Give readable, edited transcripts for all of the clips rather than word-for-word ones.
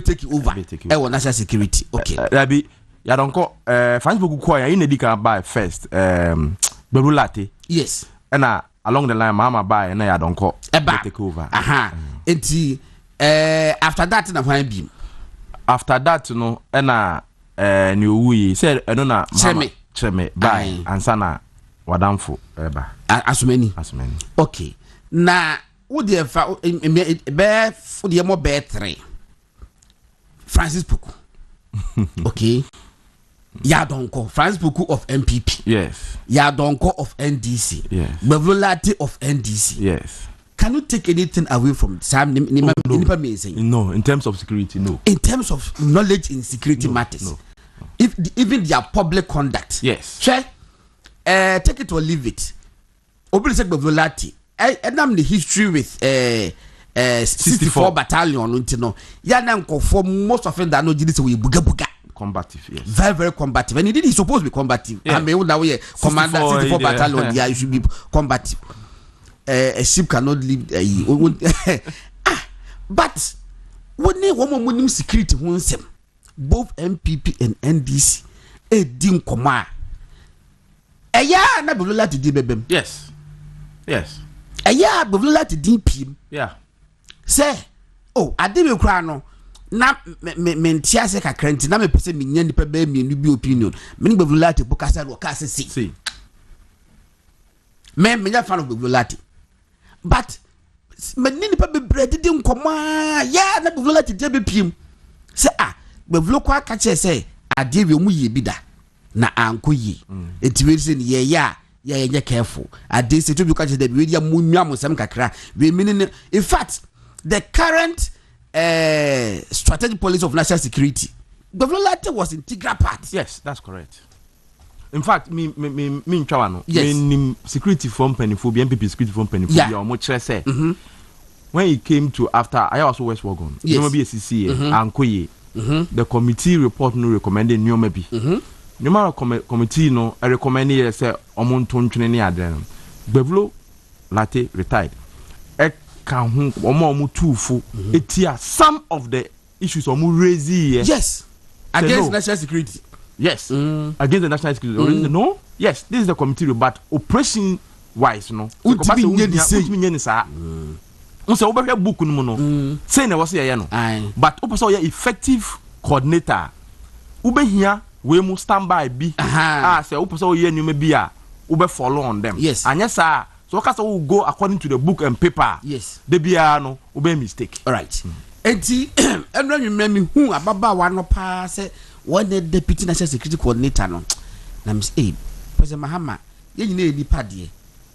be take over national security. Okay, Rabi ya don't call France book ko ya in the buy first Berulate. Yes, and along the line mama buy and ya don't call take over. Enti after that na why be after that no na new we said no na cheme buy ansana wadamfo eba asumani. Okay, na wo de fa be wo de mo be 3 Francis Puku. Okay, ya don't call Francis Puku of MPP. Yes. Ya don't call of NDC. Yes. Bevulati of NDC. Yes. Can you take anything away from Sam? No, in terms of security, no. In terms of knowledge in security matters, no. Even their public conduct. Yes. Take it or leave it. Obviously, Bevulati. And I'm the history with 64 battalion. You know, for most of them that know this way buga. Combative, yes. Very, very combative. And indeed, he's supposed to be combative. Yeah. I mean, now we commander 64 battalion. Yeah, you should be combative. A ship cannot leave. But when they want security, both MPP and NDC, a dim command. Na bevula to DBM. Yes. Bevula to DP. Yeah. Say, I didn't cry no. Na me ntia se kakrenti na me pese me nya nipa ba mi nu bi opinion me ni bevulati bukasa ro ka se si me nya fan of bevulati but me ni nipa be bredi di nkoma ya na bevulati de be piem se bevulo kwa ka che se ade we mu ye bi da na anko yi etiwe se ni ye ya nya careful ade se to bi ka che de we dia mu nwa mo sem kakra we meaning in fact the current strategic policy of national security. The Bevulati was integral part. Yes, that's correct. In fact, me Chawano, yes. Security from Pennyphobia, MPP security from Pennyphobia, or much less say. When it came to after I also West Wagon, yes. Nyoma BSCC, and Koye, the committee report no recommended Nyoma B. Nyoma committee no, I recommended say Omonton Trinity Adren. Bevulati retired. Some of the issues are raised here. Yes. Against national security. Yes. Against the national security. No. Yes. This is the committee, but operation wise, no. But effective coordinator. Ube here we must stand by be. Say upe so ye nyume bia ube follow on them. Yes. And yes sir. So Kasa will go according to the book and paper. Yes. The biano will be a mistake. All right. Enti and when you remember who ababa one pa say one the deputy national security coordinator no. Na me say President Mahama ye nyina nipa de.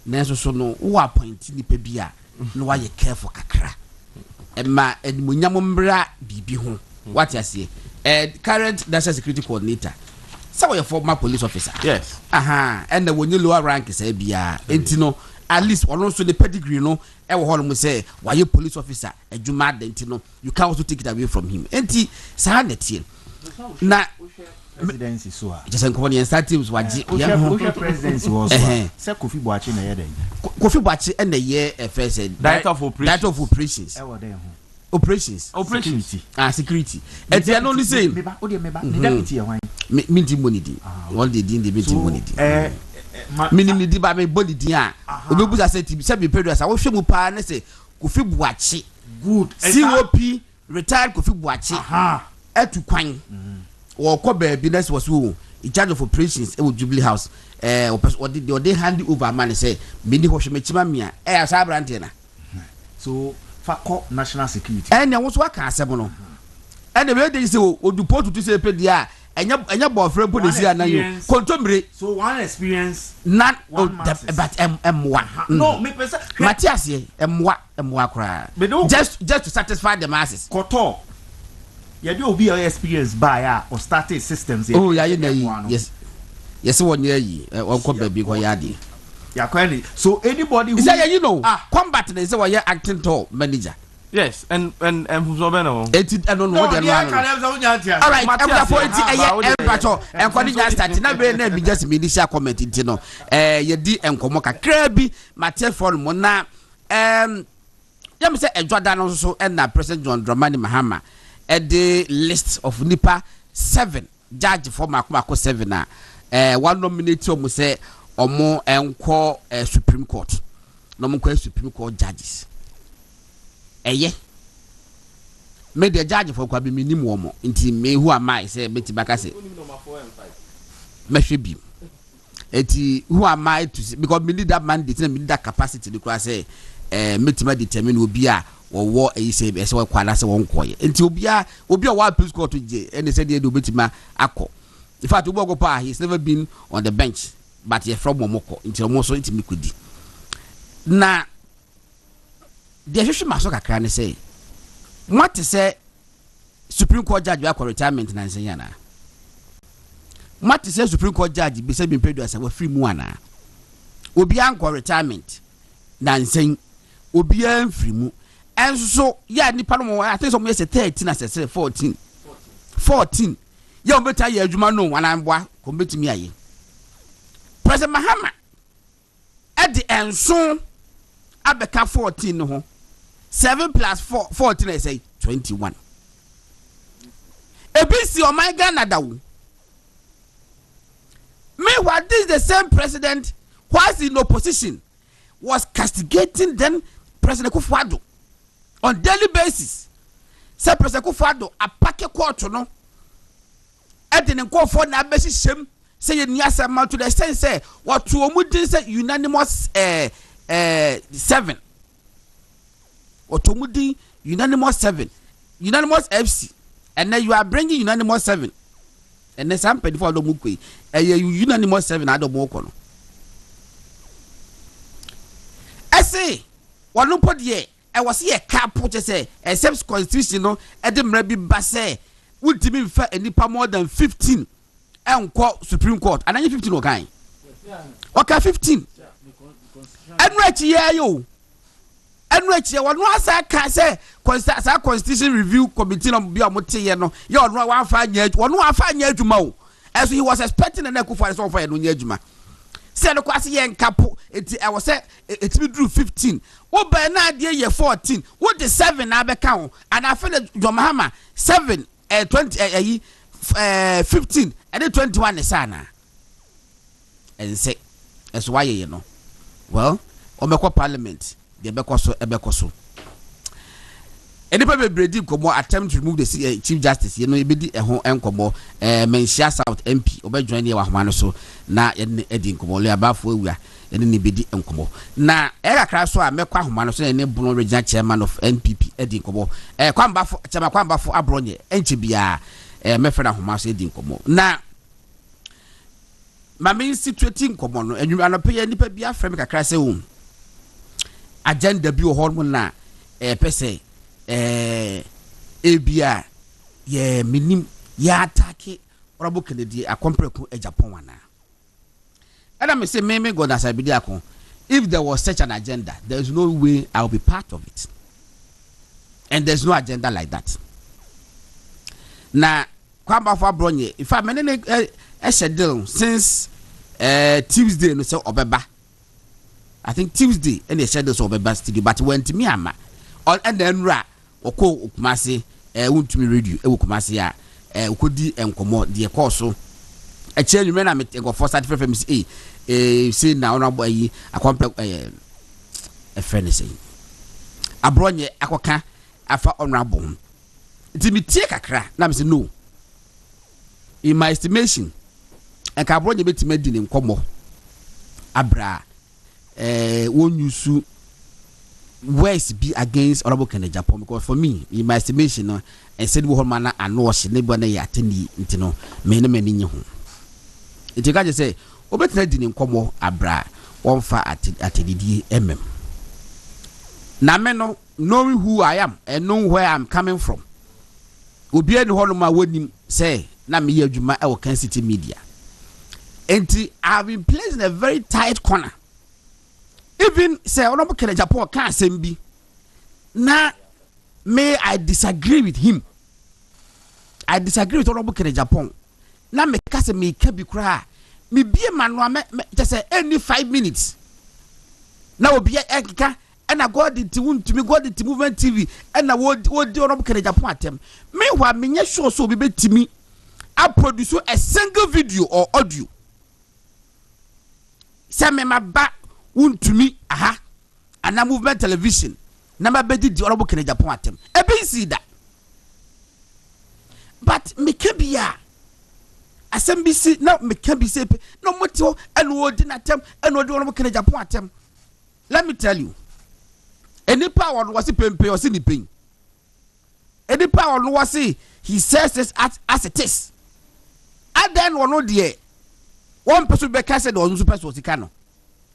Na so no wo appoint nipa bia no wa ye careful kakra. Emma edmunyam mbra bibi ho. What you say? Current national security coordinator. So your former police officer. Yes. And the when you lower rank is bia. Enti no at least one also the pedigree no e wo holo mo say why you police officer adwuma denti no you can also take it away from him enti sa na tie na presidency so just en company start teams waji ya presidency was say Kofi Boachi na ye den Kofi Boachi and the year first director of operations e wo den ho security enti I only say meba o de meba the deputy e wan minti money di all the din the minti money di minimum di ba me body din a obebu say ti say be period say wo hwe mu pa na say Kofi Boachi good COP retired Kofi Boachi etu kwan wo ko ba bi na was wo in charge of operations e wo Jubilee House or they hand over man say me ni ho hwe mechima me a asa brante na so fa ko national security and wo so aka asem no and the way they say oduport to say pe dia enya boyfriend put this here na you contombre so one experience not but m1 no me person Matthias m1 kra just to satisfy the masses koto you do be experience buyer or started systems oh yeah yes one year one ko baby ko yadi ya kweli so anybody who say you know combat they say we acting to manager. Yes, and Fuzobeno. I don't know what they're doing. All right, I'm going to point it. And when you start, now be just militia comment. You know, you di and Komoka Krabi, Mathieu for Mona. You say a Jordan also and President John Dramani Mahama. the list of nipa 7 judge for Makumako 7 na one nominate omo say omo enko Supreme Court no mo kwa Supreme Court judges me the judge for kwa bi minim omo nti me who am I say beti baka say me hwe bi eti who am I to say, because me need that mandate and me need that capacity to kwa say metima determine obi a wo say we kwala say won koye enti obi a wa police court je and say dey obetima akọ. In fact Ubogo Pa he's never been on the bench but he from Momoko enti omo so enti mikudi na the hwehwe maso kakra ne say what say Supreme Court judge we retirement na nsen yana what say Supreme Court judge be say be pedu asa we free mu ana obi anko retirement na nsen obi an free mu enso ya nipa no I think some say 13 as say 14 ya obeta ya adwuma no wana mboa ko betimi aye President Mahama at the enso abeka 14 no ho 7 plus 4 14 I say 21 ebisi o my Ghana dawo meanwhile this is the same president who was in opposition was castigating then President Kufuor on daily basis. Say President Kufuor a packet court no e de nko for na be hyehyem say ye niasa ma to the sense say what to omudin say unanimous 7 what to omudin unanimous 7 unanimous FC and then you are bringing unanimous 7 and then some pedi for do mukwe unanimous 7 adomo ko no say one put ye I was here cap put say except constitution no e de mra bi ba say ultimi fa enipa more than 15 enko Supreme Court and 15 okan okay 15 enrachi ye yo enrachi one asa ka say constitution review committee no bi omote ye no ye one wan fa nya adwuma o as he was expecting na Kufuor so for no nya adwuma. Say no kwase yen kapo eti I was say etimi drew 15 wo ba na de ye 14 wo de 7 na be ka ho and I feel John Mahama 7 20 15 and 21 is sana and say as why you know well omekwa parliament de ebekoso enipa bebredi komo attempt to remove the chief justice you know ebedi ehon enkomo menhia South MP obejoin ne wa homa no so na ene edi nkomo le abafo awua ene ne bedi enkomo na kakra so a mekwa homa no so ene Bono regional chairman of NPP edi nkomo kwambafo chama kwambafo abronye enche bia mefra homa so edi nkomo na mame situating nkomo no enwuma no pe nipa bia frame kakra se wo agenda bi wo hormone na pese ebia ye minim ya attack Honorable Kennedy akompreku e Japan wana and I say me God Asare-Bediako if there was such an agenda there is no way I will be part of it and there's no agenda like that na kwamba for bronye if I many schedule since Tuesday no say obeba I think Tuesday and the schedule so obeba studio but when to me ama and then ra oko Kumasi wontumi radio e Kumasi a ukodi enkomo de course e change me na me go for certificate from say say na honorable yi akompe e friend say abronye akoka afa honorable nti me tie kakra na me say no in my estimation e ka abronye betima di ne nkomo abra won yusu words be against Honorable Kennedy Japan because for me in my estimation no and said wo man na no she ne bo na ya tani nti no me ne mani nye ho nti ka je say obetina di ne nkomo abra wonfa atedidi na me no knowing who I am and know where I'm coming from obi ani ho no ma wonim say na me ye adwuma e wo Kan City Media nti I've been placed in a very tight corner. Even say Honorable Kennedy Japan can sembi na may I disagree with him. I disagree with Honorable Kennedy Japan. Na me kase me kabi kura me bie manwa me just say any 5 minutes. Na obi ekeka ɛna God it won to me God it movement TV ɛna wo di ono kere Japan atem meanwhile menye sure so be betimi I produce a single video or audio say me maba won to me aha ana movement television na mabedi di ono kere Japan atem e be see that but me can be ya asembisi na me can be say no moto and wo di natem and wo di ono kere Japan atem. Let me tell you, any power was a pempe or any pain. Any power was he says this as it is. And then one no dear one person be casted or super was the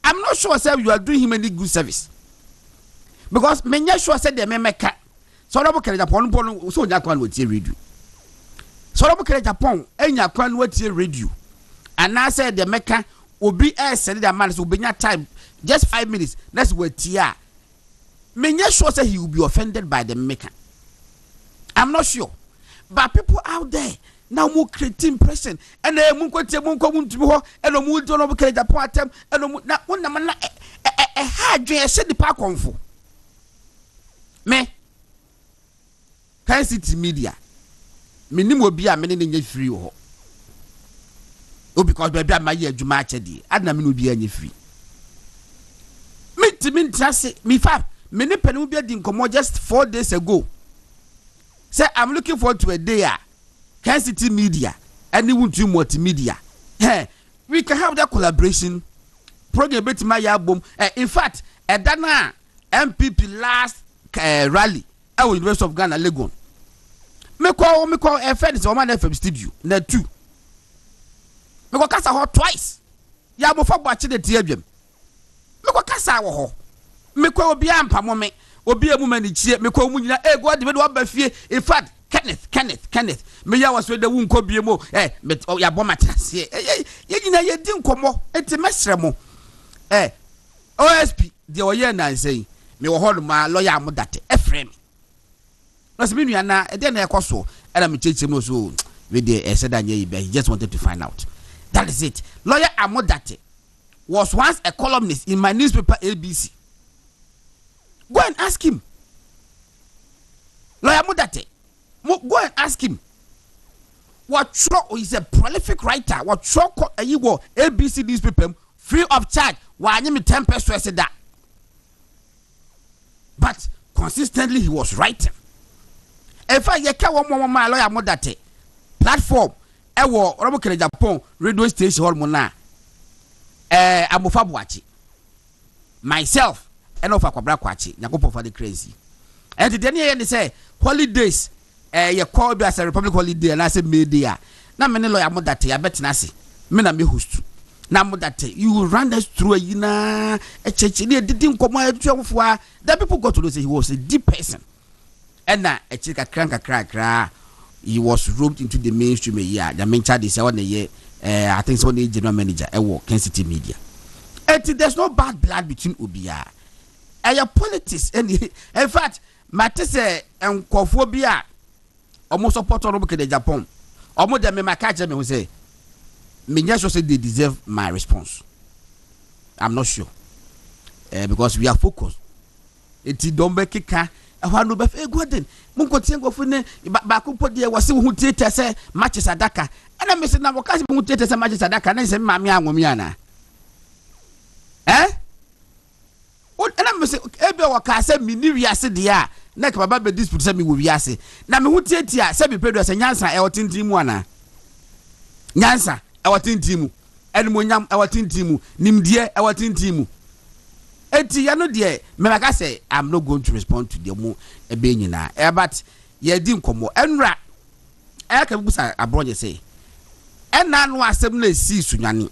I'm not sure sir you are doing him any good service. Because many sure said the memeka so no carry Japan so Japan will radio. So no carry Japan and Japan will radio. And I said the meka will be said the man will be time. Just 5 minutes. Let's wait here. Menya sure say he will be offended by the maker. I'm not sure. But people out there now more creating impression. And they mun kwete mun ko mun tubi ho and no mun do no be Japan atem and no na won na man ha dwen se di pa konfo. Me Kan City Media. Me nim obi a me ne nya free ho. O because baby am ye adwuma achede. Adna me no obi anya free. Me trust me fab me ne penu bi adi nkomo just 4 days ago say I'm looking forward to a day Kan City Media and Wuntu multimedia we can have that collaboration program bet my album in fact dana MPP last rally at University of Ghana Legon me call friends o man FM studio na 2 me go kasa hot twice ya mo fa gbache de tie adwam me ko kasa wo ho me ko obi ampamo me obi emu mani chie me ko mu nyina God me do aba fie in fact Kenneth me ya was we da wun ko bie mo me ya bo matrase ye nyina ye di nkomo enti mesre mo OSP de o ye na nsei me wo ho no ma lawyer amodate efrem no se me nua na de na ekoso era me cheche mo so we dey said anya yi he just wanted to find out that is it. Lawyer amodate was once a columnist in my newspaper ABC. Go and ask him. Lawyer Mudate. Go and ask him. What is a prolific writer. What you go ABC newspaper free of charge. Why you me 10 pesos that? But consistently he was writing. In fact, you can't want more Lawyer Mudate platform. Ewo Robo Kere Japan radio station hall mona. Amofa Boachi. Myself and of Akwabra Kwachi, Yakopo for the crazy. And the day say holidays, you call me as a republic holiday, and I say media. Now, many lawyer Modate, I bet Nasi, Mena me host. Now, Modate, you will run us through a church, didn't come out for that people got to say he was a deep person. And now, a chick a crank, he was roped into the mainstream a year. The main child is 1 year. I think so. The general manager, Kan City Media. And there's no bad blood between Ubia and your politics. And in fact, Matisse and Kophobia almost support on the Japan. Almost the me catch me who say, Minyasho said they deserve my response. I'm not sure because we are focused. It's don't make it. I want to be a good thing. Munko Tiango Fune, Bakupo dear was who theatre say matches Adaka. And I'm missing now because who theatre matches Adaka and I say Mamia Womiana. And I'm missing Ebe Wakasa Miniria said, yeah, Neck Baba dispute semi with Yasi. Now, who theatre semi Pedro and Yansa, our tin Timuana. Yansa, our tin Timu, and Munyam, our tin Timu, Nimdia, our tin Timu. Eti ya no de me maka say I'm not going to respond to the mo e be nyina but ye di nkomo enra e ka busa abroje say ena no asem na si sunwane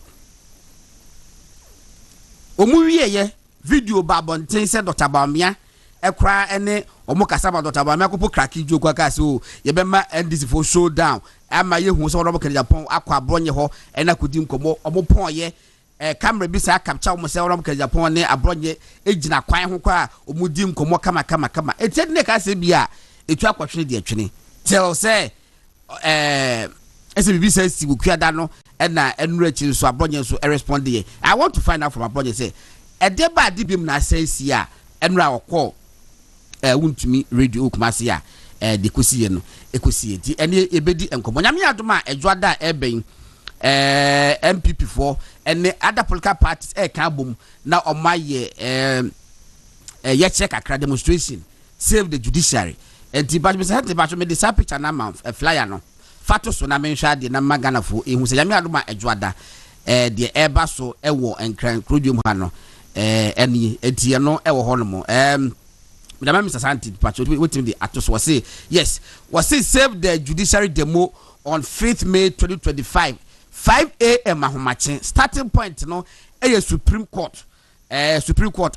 omu wie ye video ba bonten say Dr. Bamia e kra ene omu kasa ba Dr. Bamia ko kraki joku aka say o ye be ma NDC for showdown ama ye hu so no Kenya Japan akwa abronye ho ena kodi nkomo omu pon ye camera bi sa capture mo se Kenya Japan ne abronye ejina kwan ho kwa omudi nkomo kama etiede ne ka se bia etu akwatwene de atwene tell say SBB says si bukuada no na enura chi so abronye so respond ye I want to find out from abronye say e de ba dibim na say si a enra okọ wuntumi radio kumase a de kosie no ekosie ti ene ebedi enkomo nyame adoma edwoada eben MPP for ene other political parties kan bom na omaye ye check akra demonstration save the judiciary enti ba me the same picture na man flyer no fato so na menhwa de na magana fo ehu se nyame adoma edwoada de eba so ewo enkran krodium ha no eni enti no ewo ho no mo Madam Mr. Santi Pacho wetin the atos was say yes was say save the judiciary demo on 5th May 2025 5 a.m. ahomache starting point no Supreme Court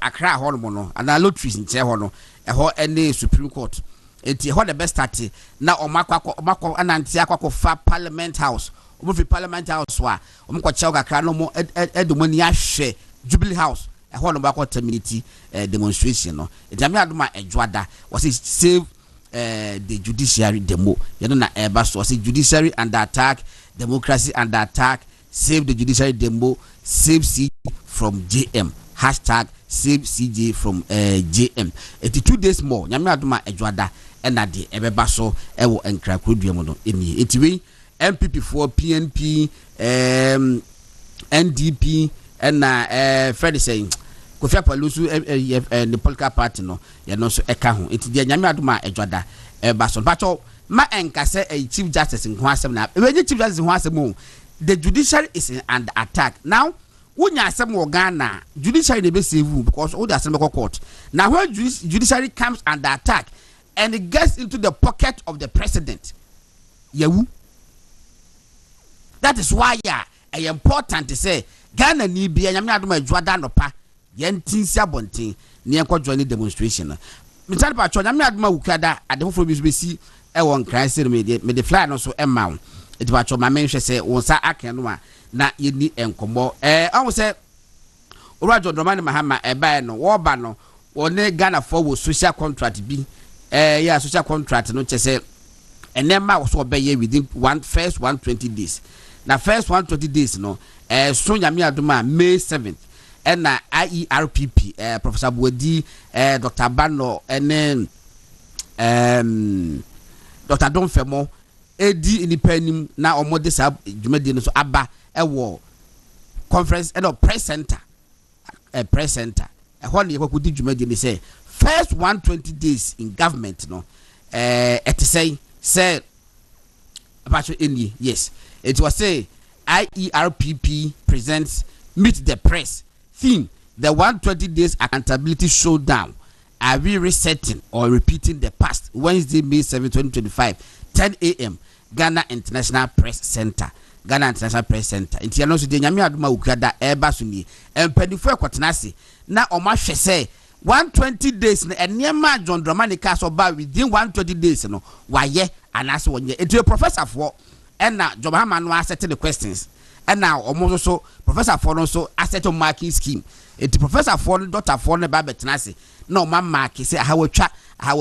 Accra ho no and lotteries nche ho no ho any Supreme Court enti ho the best start na omakwa ananti akwa fa Parliament House fi Parliament House wa omko chew kakra no mo edomani ahwe Jubilee House ho no bakwa community demonstration no enti adoma edwoada was save the judiciary demo you know na eba so was judiciary under attack, democracy under attack, save the judiciary demo, save CJ from JM #save CJ from JM. 2 days more nyame adoma edwoada na de ebeba so ewo enkra kroduam no eni etiwe MPP for PNP NDP and Freddy saying Kofi Apalusu the political party no ye no so eka ho enti de nyame adoma edwoada eba so pacho ma enkase a chief justice in Kwasem na when chief justice in Kwasem the judiciary is under attack now unya asem wo Ghana judiciary dey be save because all the assembly court now when judiciary comes under attack and it gets into the pocket of the president yawu that is why important to say Ghana ni bia nyame adoma edwoada no pa yentinsi abonten ne enko join demonstration mitani pa cho nyame adoma wukada adefofo bi besi won crisis me the fly no so emma it ba cho ma menhwe se wonsa aken no na yeni enkomo on se Urajo Dramani Mahama eba no wo ba no woni Ghana for wo social contract bi yeah social contract no chese enema so obeye within first 120 days na first 120 days no so nyame adoma May 7th na IERPP Professor Buedi Dr. Bano and Dr. Don Femo edi independent na omode sa dwumadi no so aba ewo conference press center ho ne yakodi dwumadi ni say first 120 days in government no it say about any yes it was say IERPP presents meet the press theme the 120 days accountability showdown. Are we resetting or repeating the past? Wednesday, May 7, 2025, 10 a.m. Ghana International Press Center. Ghana International Press Center. Inti ano so de nyame adoma ukada eba so ni. Empedifo ekwotenase na oma hwe say 120 days na enema John Dramani ka so ba within 120 days no waye anase wonye. Enti professor for na Jobama no asset the questions. And now almost so Professor for so asset marking scheme. Enti professor for doctor for ne ba betenase no mama ke say how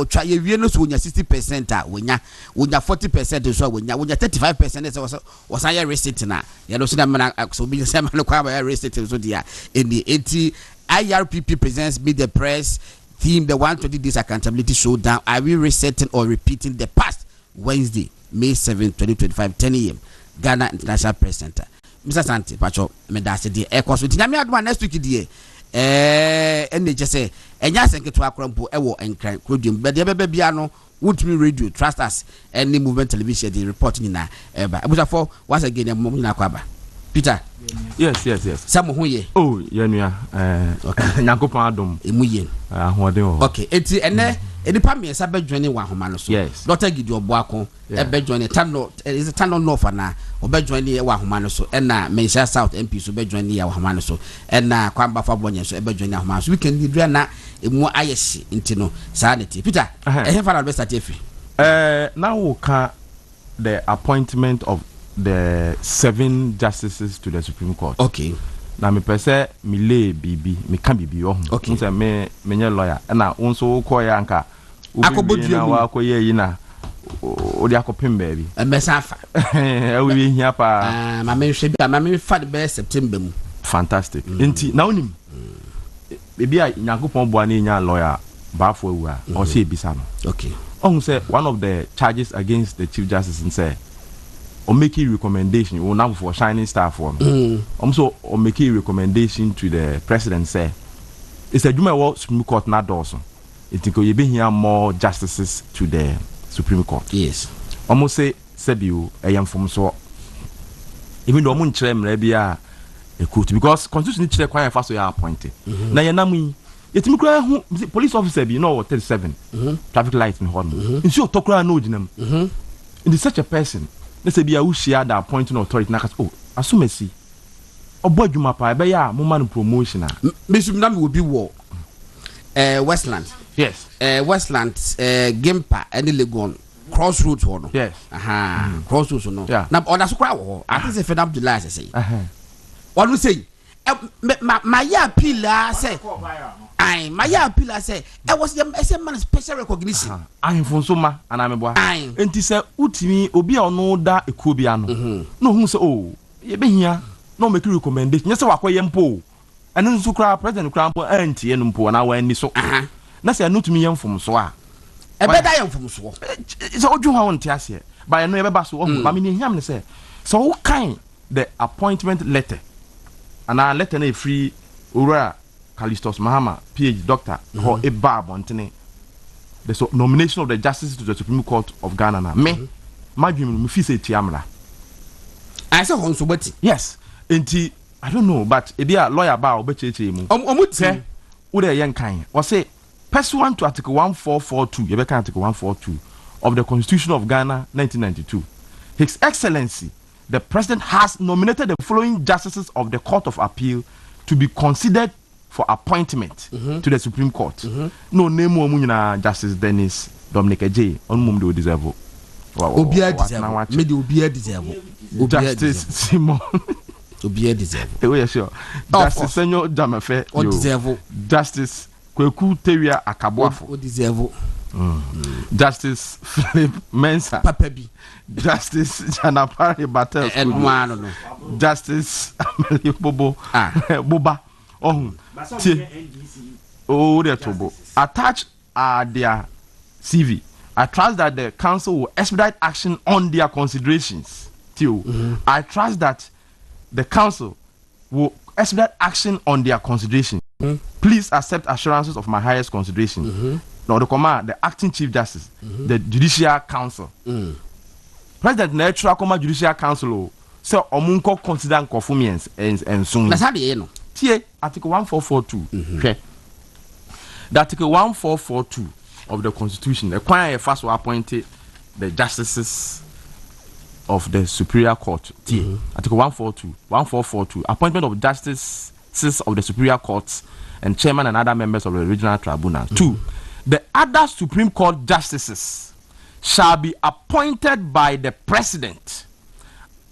twa ye wie no so wonya 60% a wonya 40% so wonya 35% was I receipt na ye no so na man so be say man kwa ba receipt so dia eni enti IRPP presents Meet the Press theme the 120 days accountability showdown. Are we resetting or repeating the past? Wednesday, May 7, 2025, 10 a.m. Ghana International Press Center. Mr. Santi Pacho me da se de e koso nyame adoma next week die ene je se enya senketo akrampo e wo enkran krodium be de beba bia no wotumi radio trust us any movement television the report ni na eba abusafo once again mo nyina kwaba Peter yes samo ho ye oh yenua nyankopon adom emu ye ahode ho okay enti ene enipa me sa be join wa homa no so yes Dr. Gidi Oboako e be join tano north na obe join wa homa no so na Mensha South MP so be join ya wa homa no so na Kwamba Fabonye so e be join ya homa so weekend di na emu ayeshi enti no sanity Peter e fa na be start efi now we can the appointment of the 7 justices to the Supreme Court. Okay. Na me pese mi le bibi mi kan bibi o. Okay. Nse me nye lawyer. Na wonso ko ya nka. Akobodue na wa ko ye yi na. O di akopem baby. Embesafa. E wi hia ma me hwe bi ma me fa de be September mu. Fantastic. Enti na onim. baby a Nyankopon bo ani nya lawyer ba for wu a o say bisa no okay on say one of the charges against the chief justice and say or make a recommendation or now for shining star for so or make a recommendation to the president say it's a Juma Supreme Court not Dawson. It think you be here more justices to the Supreme Court. Yes. Almost say Sebiu a young from so even though mun chere maybe a court because constitution chere kwanya fast you are appointed. Na ye namu it me kura police officer be no 37 traffic light in horn. In so tokura no ginam. In such a person let's say be a share the appointing authority na oh asumesi obo adwuma pa be ya mo man promotion a mesum will be war Westland yes Westland Gimpa and Legon crossroads one yes crossroads no yeah. Na on that crowd I think say Fedam July say what we say my appeal say I my appeal say I was the man special recognition I for so ma and I'm boy enti say utimi obi a ono da ekuo bia no no hu say oh ye be hia no make recommendation yes wakoye mpo eno nso kra president kra mpo antie no mpo na wa ni so na say no tumi yemfom so a e be da yemfom so so odwu ha won ase ba no e be ba so ma me ni hiam ne say so who kind the appointment letter and our letter na free ora Callistus Mahama PhD doctor or a barb on the nomination of the justices to the Supreme Court of Ghana na me my dream me fi say tiamra I say on so beti yes enti I don't know but e be a lawyer ba obecheche mu omuti wo de yen kan o say pursuant to article 1442 you be kan article 142 of the Constitution of Ghana 1992 His Excellency the President has nominated the following justices of the Court of Appeal to be considered for appointment to the Supreme Court. No name mo nyina Justice Dennis Dominic J on mum do deserve. Obia deserve. Me do obia deserve. Justice Simon obia deserve. We sure. Justice Senyo Jamafe o deserve. Justice Kweku Teria Akaboafo o deserve. Justice Philip Mensah Papa bi. Justice Janapari Batel no. Justice Amelie Bobo Boba oh oh trouble attached are their CV. I trust that the council will expedite action on their considerations too. I trust that the council will expedite action on their consideration. Please accept assurances of my highest consideration. Now the command, the acting chief justice, the Judiciary Council. President Natural Command Judiciary Council so omunko consider nkofumiens and soon. That's how they know. Tie article 1442. Okay. The article 1442 of the Constitution, the Queen first appointed the justices of the Superior Court. Article 1442, appointment of justices of the Superior Courts and chairman and other members of the regional tribunal. 2. The other Supreme Court justices shall be appointed by the President,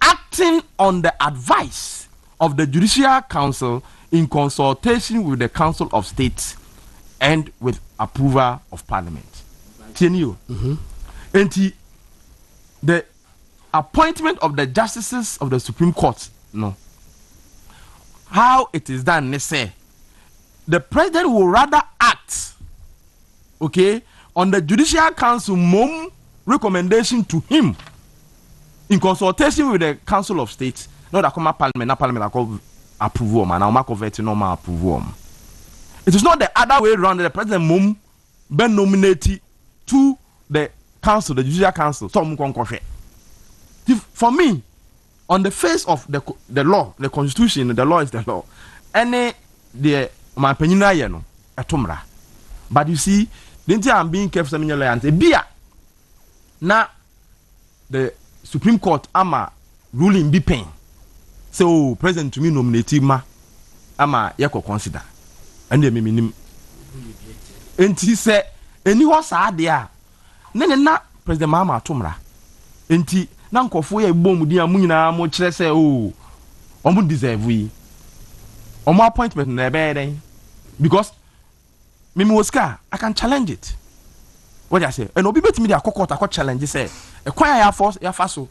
acting on the advice of the Judiciary Council in consultation with the Council of State and with approval of Parliament. And the appointment of the justices of the Supreme Court, no. How it is done, they say, the President will rather act, okay, on the Judicial Council mom recommendation to him in consultation with the Council of State. Not that come Parliament, not Parliament approve and I'll mark of it normal approve. It is not the other way around. The President mom been nominated to the Council, the Judicial Council. For me, on the face of the law, the Constitution, the law is the law. Any the my opinion no etomra. But you see, the I'm being careful some land bia na the Supreme Court ama ruling be pain. So President to me nominate ma ama yako consider. And they minim. And he said, and you was there. Na President Mama Tomra. And he na nkofo ya bom di amu nyina mo kire say oh omo deserve we omo appointment na be den because me Oscar I can challenge it. What I say and obi betimi dey akokota challenge say e kwan ya faso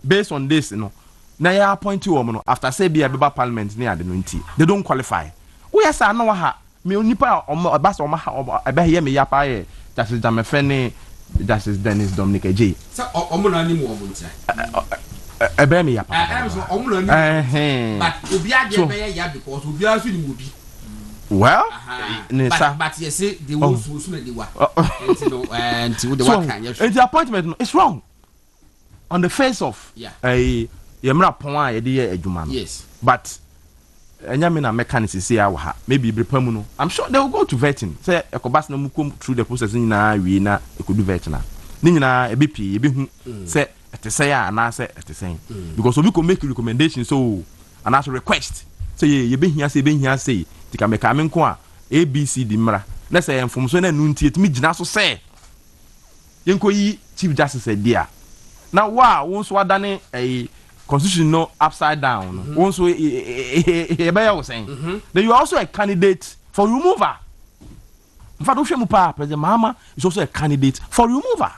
based on this you know na ya appoint you no after say be a parliament near the nti they don't qualify we yes na wa ha me onipa basa ebe here me yapa ye Justice Jamefene Justice Dennis Dominic J. So omo na ni mo omo ntia. Ebe me yapa. So omo na ni. But obi ade be ya because obi aso ni obi. Well, but you say they will so na they were. Until the work can. It's the appointment it's wrong. On the face of yemra pon a ye de adwuma no. Yes. But enyame na mechanics say awa maybe brepamu no. I'm sure they will go to vetting. Say ekobas na mukom through the process nyina wi na ekodu vetting na. Ni nyina ebe pie ebe hu say ete say na say ete say. Because obi go make recommendations so and also request. Say ye be hia say tika meka me nko a ABC di mra. Na say enfomso na nu ntie timi gina so say yenko yi chief justice dia. Now won so adane constitution no upside down. Won so e was saying. Then you are also a candidate for removal. In fact, President Mahama is also a candidate for removal.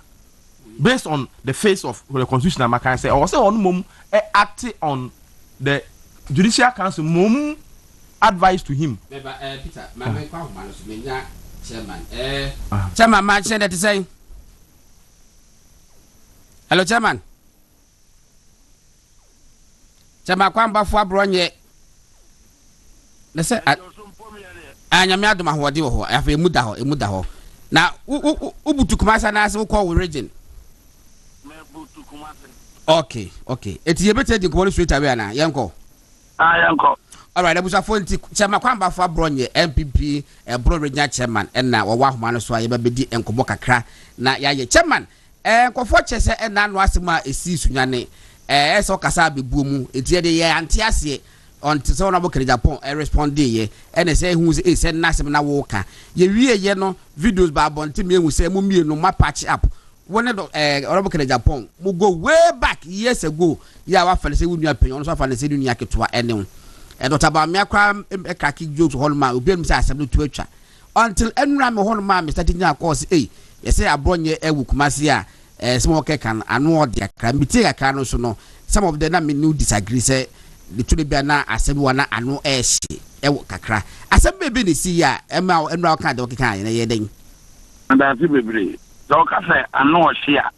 Based on the face of the constitution, I can say, or say on mum acting on the Judiciary Council mum advice to him. Peter, my chairman. Chairman, my chairman that is saying. Hello, chairman. Chairman, kwamba fo abronye. Na se anyame adoma ho de ho afa emuda ho. Na ubutu kumasa na ase wo call region. Me butu kumasa. Okay. Eti yebete di ko straight away na yenko. Yenko. All right, abusa fo nti chairman kwamba fo abronye MPP bro regional chairman na wo wa homa no so ayebedi enkobo kakra na yaye chairman nkofo chese na no asema esi sunyane so kasa bebuo mu etie de ye ante ase onti so na bokere Japan respond ye ene say hu se se na asem na wo ka ye wie ye no videos ba bonti me hu se mu mie no ma patch up wona do bokere Japan mu go way back years ago ya wa fale se wunu apenyo so fale se wunu aketoa ene hu dr ba me akwa kraki jokes holma obi am se asem no tu atwa until enra me holma me start nya course you say abronye ewu kumasi a some okay can anu de akra miti akra no so no some of them na me no disagree say the to be na asem wana anu ehye ewu kakra asem be ni si ya enra kan de okay kan na ye den and that bebre so ka say anu ohye a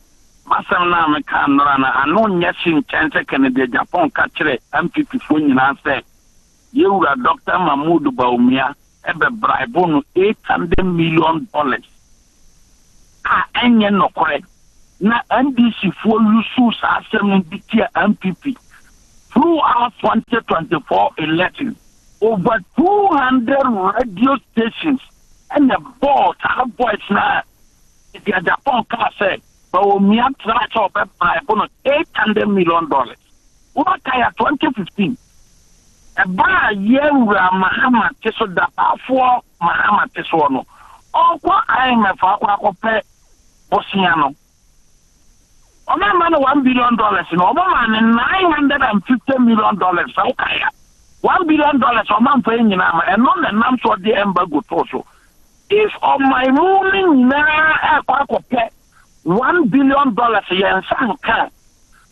masem na me kan nora na anu nyashin chance kan de Japan ka kire MPP fo nyina say yewura Dr. Mahmoud Baumia ebe bribe no $800 million enye no correct na NDC for lusu sa asem bitia MPP throughout 2024 election over 200 radio stations and the board have voice na the Japan ka say but we have tried to bribe no $800 million what kaya 2015 eba yewura Mahama teso da afọ Mahama teso no okwa IMF akwa Bosniano. Oma man $1 billion no oma man $950 million okay. $1 billion oma fa nyina ma eno na nam so de embargo to so. If on my ruling na akwa $1 billion yen sanka.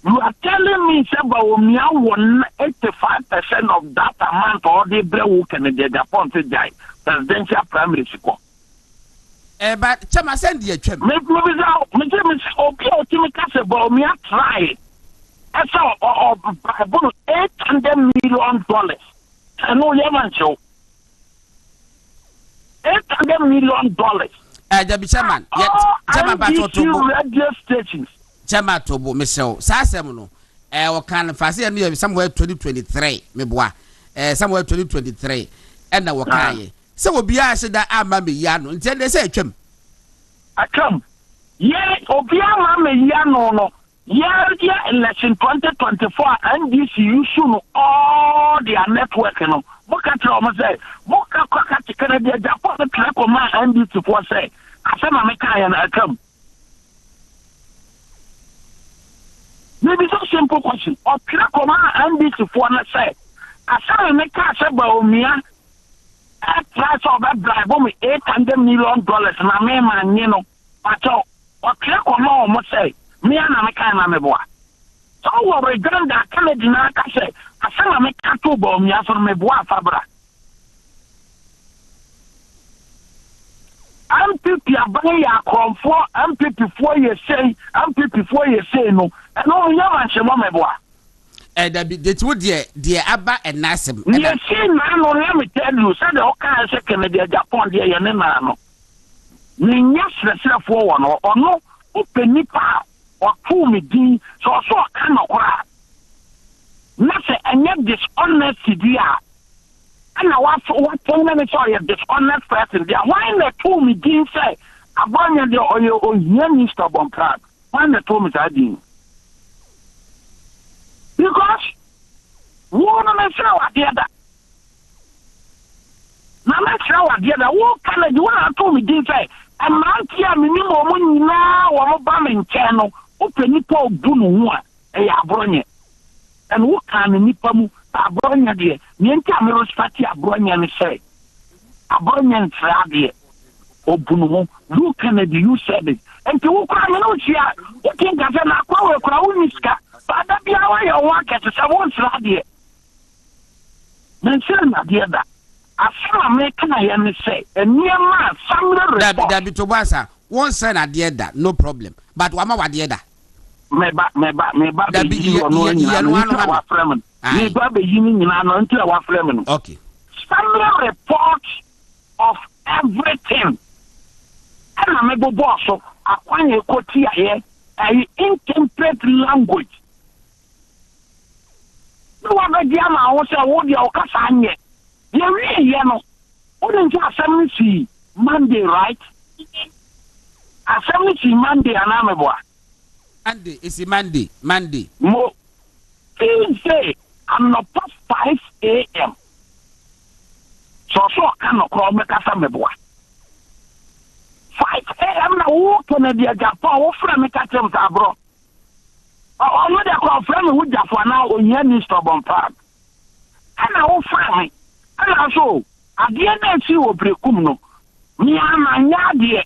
You are telling me say Baumia won 85% of that amount or the brew can the Japan to die presidential primary school. But chama send you chim. Me okay Timika Baumia try. I saw $800 million. I know Yaman show. $800 million. The chairman, chairman Bato radio stations. Chama tobo mesel sa asem no o kan fase no somewhere 2023 meboa somewhere 2023 and na wo kan ye se obi a se da ama me ya no nti se atwam ye obi ama me ya no ya election 2024 NDC issue no all their network no boka tro mo say boka kwaka tikere dia Japan the track o ma NDC for say asema me kan ya na akam. Maybe so simple question. Or Krakoma and this for na say, Asare make say Baumia at price of that bribe me $800 million na me man you know. But or Krakoma almost say, me and me kind na me boa. So we regard that Kennedy na ka say, Asare make to Baumia for me boa fabra. MPP aban ya kromfo MPP fo ye sei MPP fo ye sei no eno nya manhemo meboa da bi de tu de aba enasem ni sei na no let me tell you say the oka se Kennedy Japan de ye ne na no ni nya sresrefo wo no ono openipa o tu mi din so ka no kora na se enye dishonesty dia and what minutes are you dishonest person there? Why they told me didn't say Abanya the or Mr. Boncard? Why they told me that didn't? Because one of them say what the other. Now let's say what the other. What can I do? What told me didn't say? And man here minimum now or bombing channel open nipo bunu one a abronye. And what can nipamu abronya de niente amero stati abronya ne say abronya ntrade obunu you Kennedy you said it and to ukra me no tia o tinga se na kwa we kra uniska bada bia wa ye wa ke se won trade mention na de da afra me kana ye ne say eniema samre report da bi to basa won say na de da no problem but wa ma wa de da meba da bi you no nya wa fremen ni ba be yini nyina no ntia wa frame no okay summary report of everything ana me go boss akwanye koti aye intemperate language no wa be dia ma wo se wo dia o kasa anye ye wi ye no o den ja assembly Monday right assembly Monday ana me boa Monday is Monday mo Tuesday I'm not past 5 a.m. So can call me casa meboa. 5 a.m. na wo Kennedy Japan wo fra me katem ta bro. O no dey call friend who Japan na onye ni stubborn park. Ana wo fra me. Ana so ade na si wo brekum no. Mi ama nya de.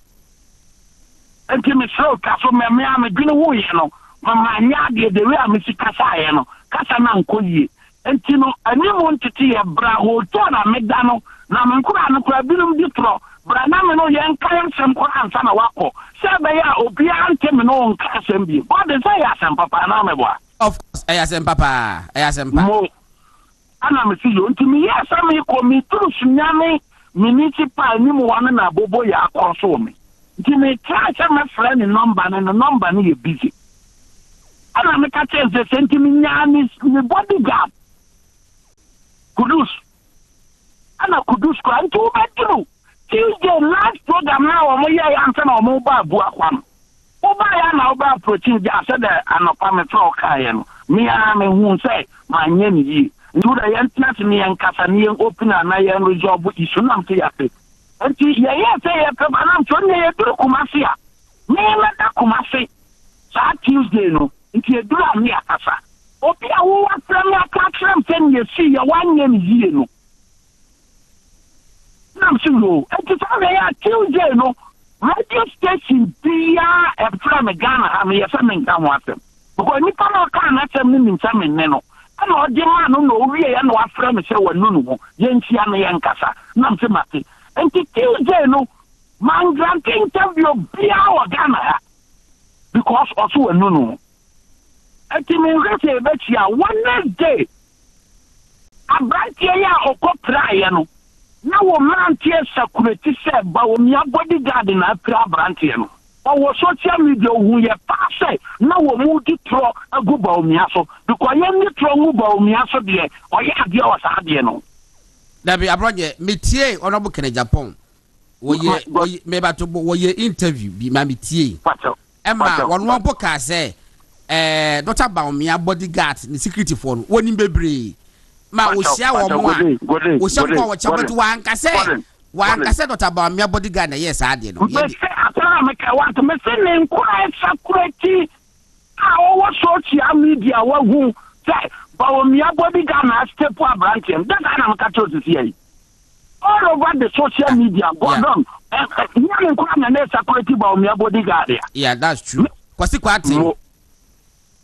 Enti me so ka so me am dwene wo ye no. Mama nya de we am si kasa ye no. Kasa na nkoyie enti no ani mo ntete ye bra ho to na meda no na menkura no kura binum di pro bra na me no ye nkan nsem ko ansa na wako se be ya obi ante me no nka asem bi what dey say asem papa na me boa of course asem papa mo ana me si yo enti me ya asem ko mi turu sunyame municipal ni mo wan na bobo ya akoso me enti me try say my friend number ni ye busy ana me ka tell the sentiment nyani me bodyguard Kudus ana Kudus ko antu betru Tuesday last program na o mo ye ansa na o mo ba bu akwam o ba ya na o ba protein ja se de anopa me tro ka ye no me a me hu say ma nye ni yi ndu da yan tina se me yan kasa ni yan open na yan resolve issue na mte ya pe anti ye say ye pe ba na mto ne ye duru kumasi a me na da kumasi sa Tuesday no nti edura mi akasa obi a wo wa frame akatra mfen ye si ye wanye mi yie no nam si lo enti fa me ya Tuesday no radio station bia e frame Ghana ha me ye fa me nka ho asem because ni pa no ka na asem ni nta me ne no ana o de ma no no wie ye no wa frame se wanu no ho ye ntia me ye nkasa nam si mate enti Tuesday no man grant interview bia wa Ghana ha because also wanu no ati me ngate Bɛkyerɛ Wednesday abrantie ya okopra ye no na wo mantie sakurati se ba wo mia bodyguard na apra abrantie no o social media hu ye passe na wo mu di tro agu ba wo mia so because ye ni tro mu ba wo mia so de o ye ade o sa ade no dabi abroje metie onobu Kennedy Japan wo ye me ba to wo ye interview bi ma metie emma wonu bo ka say Dr. Baumia bodyguard ni security for no woni bebre ma wo sia wo mo a wo sia ko wo chabetu wan kase Dr. Baumia bodyguard na yes ade no ye be atara me ka want me se ne nkura security a wo social media wa hu say Baumia bodyguard na step for branch that na me ka to see here all over the social media go on nyame nkura na security Baumia bodyguard yeah that's true kwasi kwati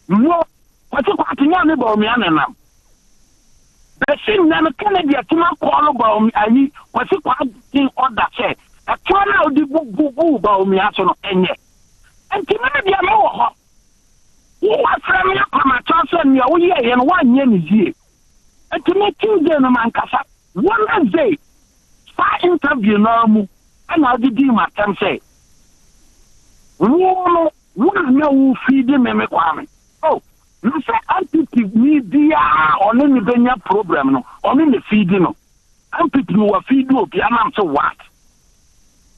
no kwati kwati nyame Baumia na Besin na Kennedy atuma call Baumia ayi kwasi kwati order say a tono di bubu ba mi aso enye enti me dia me wo ho wo afra me akoma chanso ne wo ye no wa nye ni zie enti me Tuesday no man kasa Wednesday fa interview no mu ana di matam say wo na wo feed me kwame oh you say entity media on any benya problem no on any feed no entity no feed obi am say what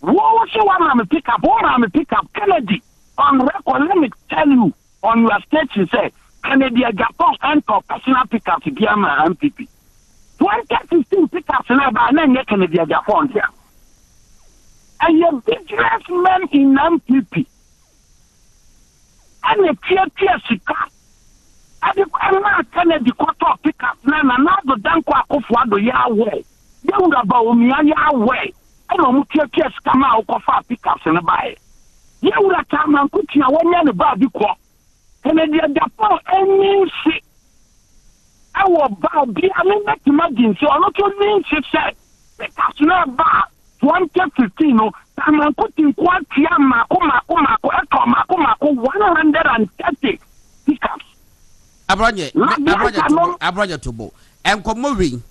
wo so one am pick up Kennedy on record. Let me tell you on your station say Kennedy Japan enter personal pickup to be my MPP 2016 pickups na ba na Kennedy Japan here and a businessman in MPP and a clear sika and the Kennedy quarter pickup na do danko akofo do ya we they would about me ya we and no clear sika ma okofa pickups na buy you would have man kutia wonya ne ba bi ko Kennedy Japan any shit I will bow be I mean that imagine so not only she said pickups na ba 2015 no man kutin kwatia mako 130 pickups abronya tobo enkomo wi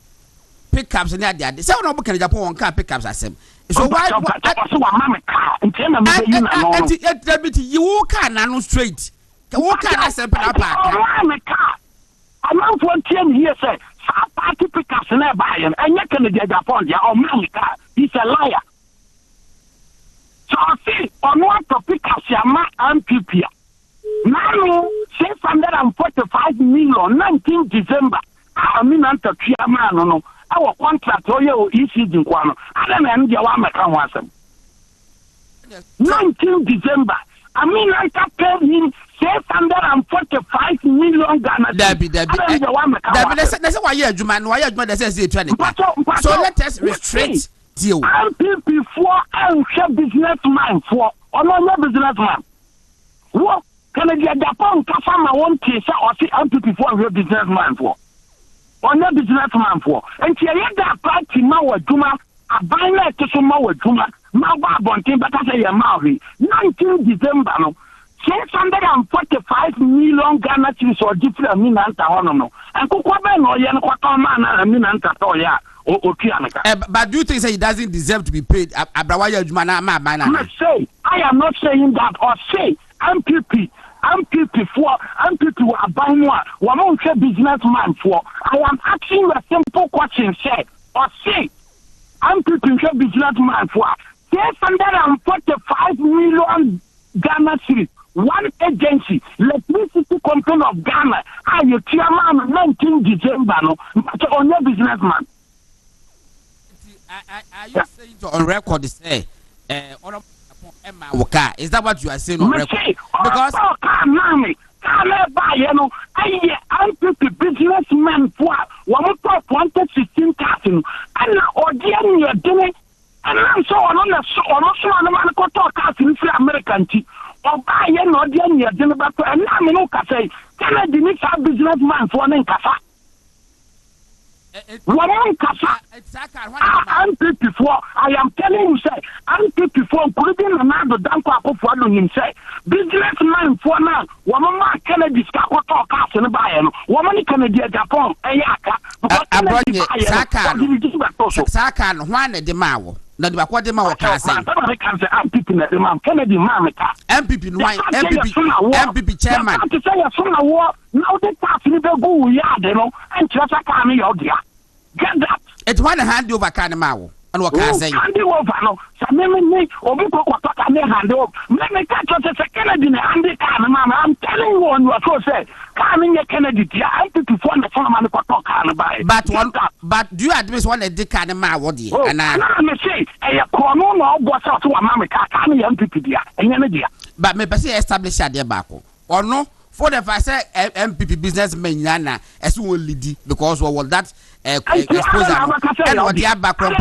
pickups ni ade say no boka Japan won ka pickups asem so why so wa mama car ntena me be na no you can na no straight wo ka na se pa park mama car amount for 10 here say party pickups na buy and anya Kennedy Japan dia o mama car he's a liar. So see, on what topic as Yama MPP. Now, 645 million, 19 December. I mean, Anta Chiama, no, our contract, or ECG, one. I don't know, the one 19 December. I mean, Anta paid him 645 million Ghana. Debbie. That's why you're Juman, why you're going to say training. So let us restrict. MPP for and businessman for no businessman. What Kennedy Japan Kafama won't say or see MPP for a businessman for. Or no businessman for. And here that party Mawa Juma, a binary to some Mawa Juma, Mawa Bontin, but I say a Maui. 19 December, no. 645 million Ghana cedis or different Minanta Honono. And Kukaben or Yanquatama and Minanta Toya. But do you think he doesn't deserve to be paid? I am not saying that or say MPP for MPP were buying one won't say businessman for. I am asking a simple question, say or say MPP businessman for 645 million Ghana cedis. One agency, Electricity Company of Ghana, you chairman 19 December, no, on your businessman. Are you saying on record say is that what you are saying on record? Because MPP businessman for 2016 casting and ordinary dinner and I'm so on casting for American tea or buy an ordinary dinner but and I'm no say Canada needs a businessman for an casa. MPP for I am telling you, say MPP for including Ronaldo Danko for him say businessman for now. Woman Kennedy Scott cast in the buyer. Woman Kennedy Japan. Sakan one at the Mao. Not what the Mao can say. MPP at the man Kennedy Mamaka. MPP chairman. To say a son of war. Now the task in the go yard, and just a carny out there. Get that. It's one hand over Canamao. And what can I say? Hand over, no. Some men or people can hand over. Let me catch us a Kennedy and the Canama. I'm telling you on what you say. Coming a Kennedy, I think to form the farm and the but do you admit one at the Canama? What do you? And I say, a corner or what's out to a mamma can MPP, and Energy. But maybe establish a debacle. Or no? For the fact that MPP businessmen Yana as well lead because what that exposure and what the background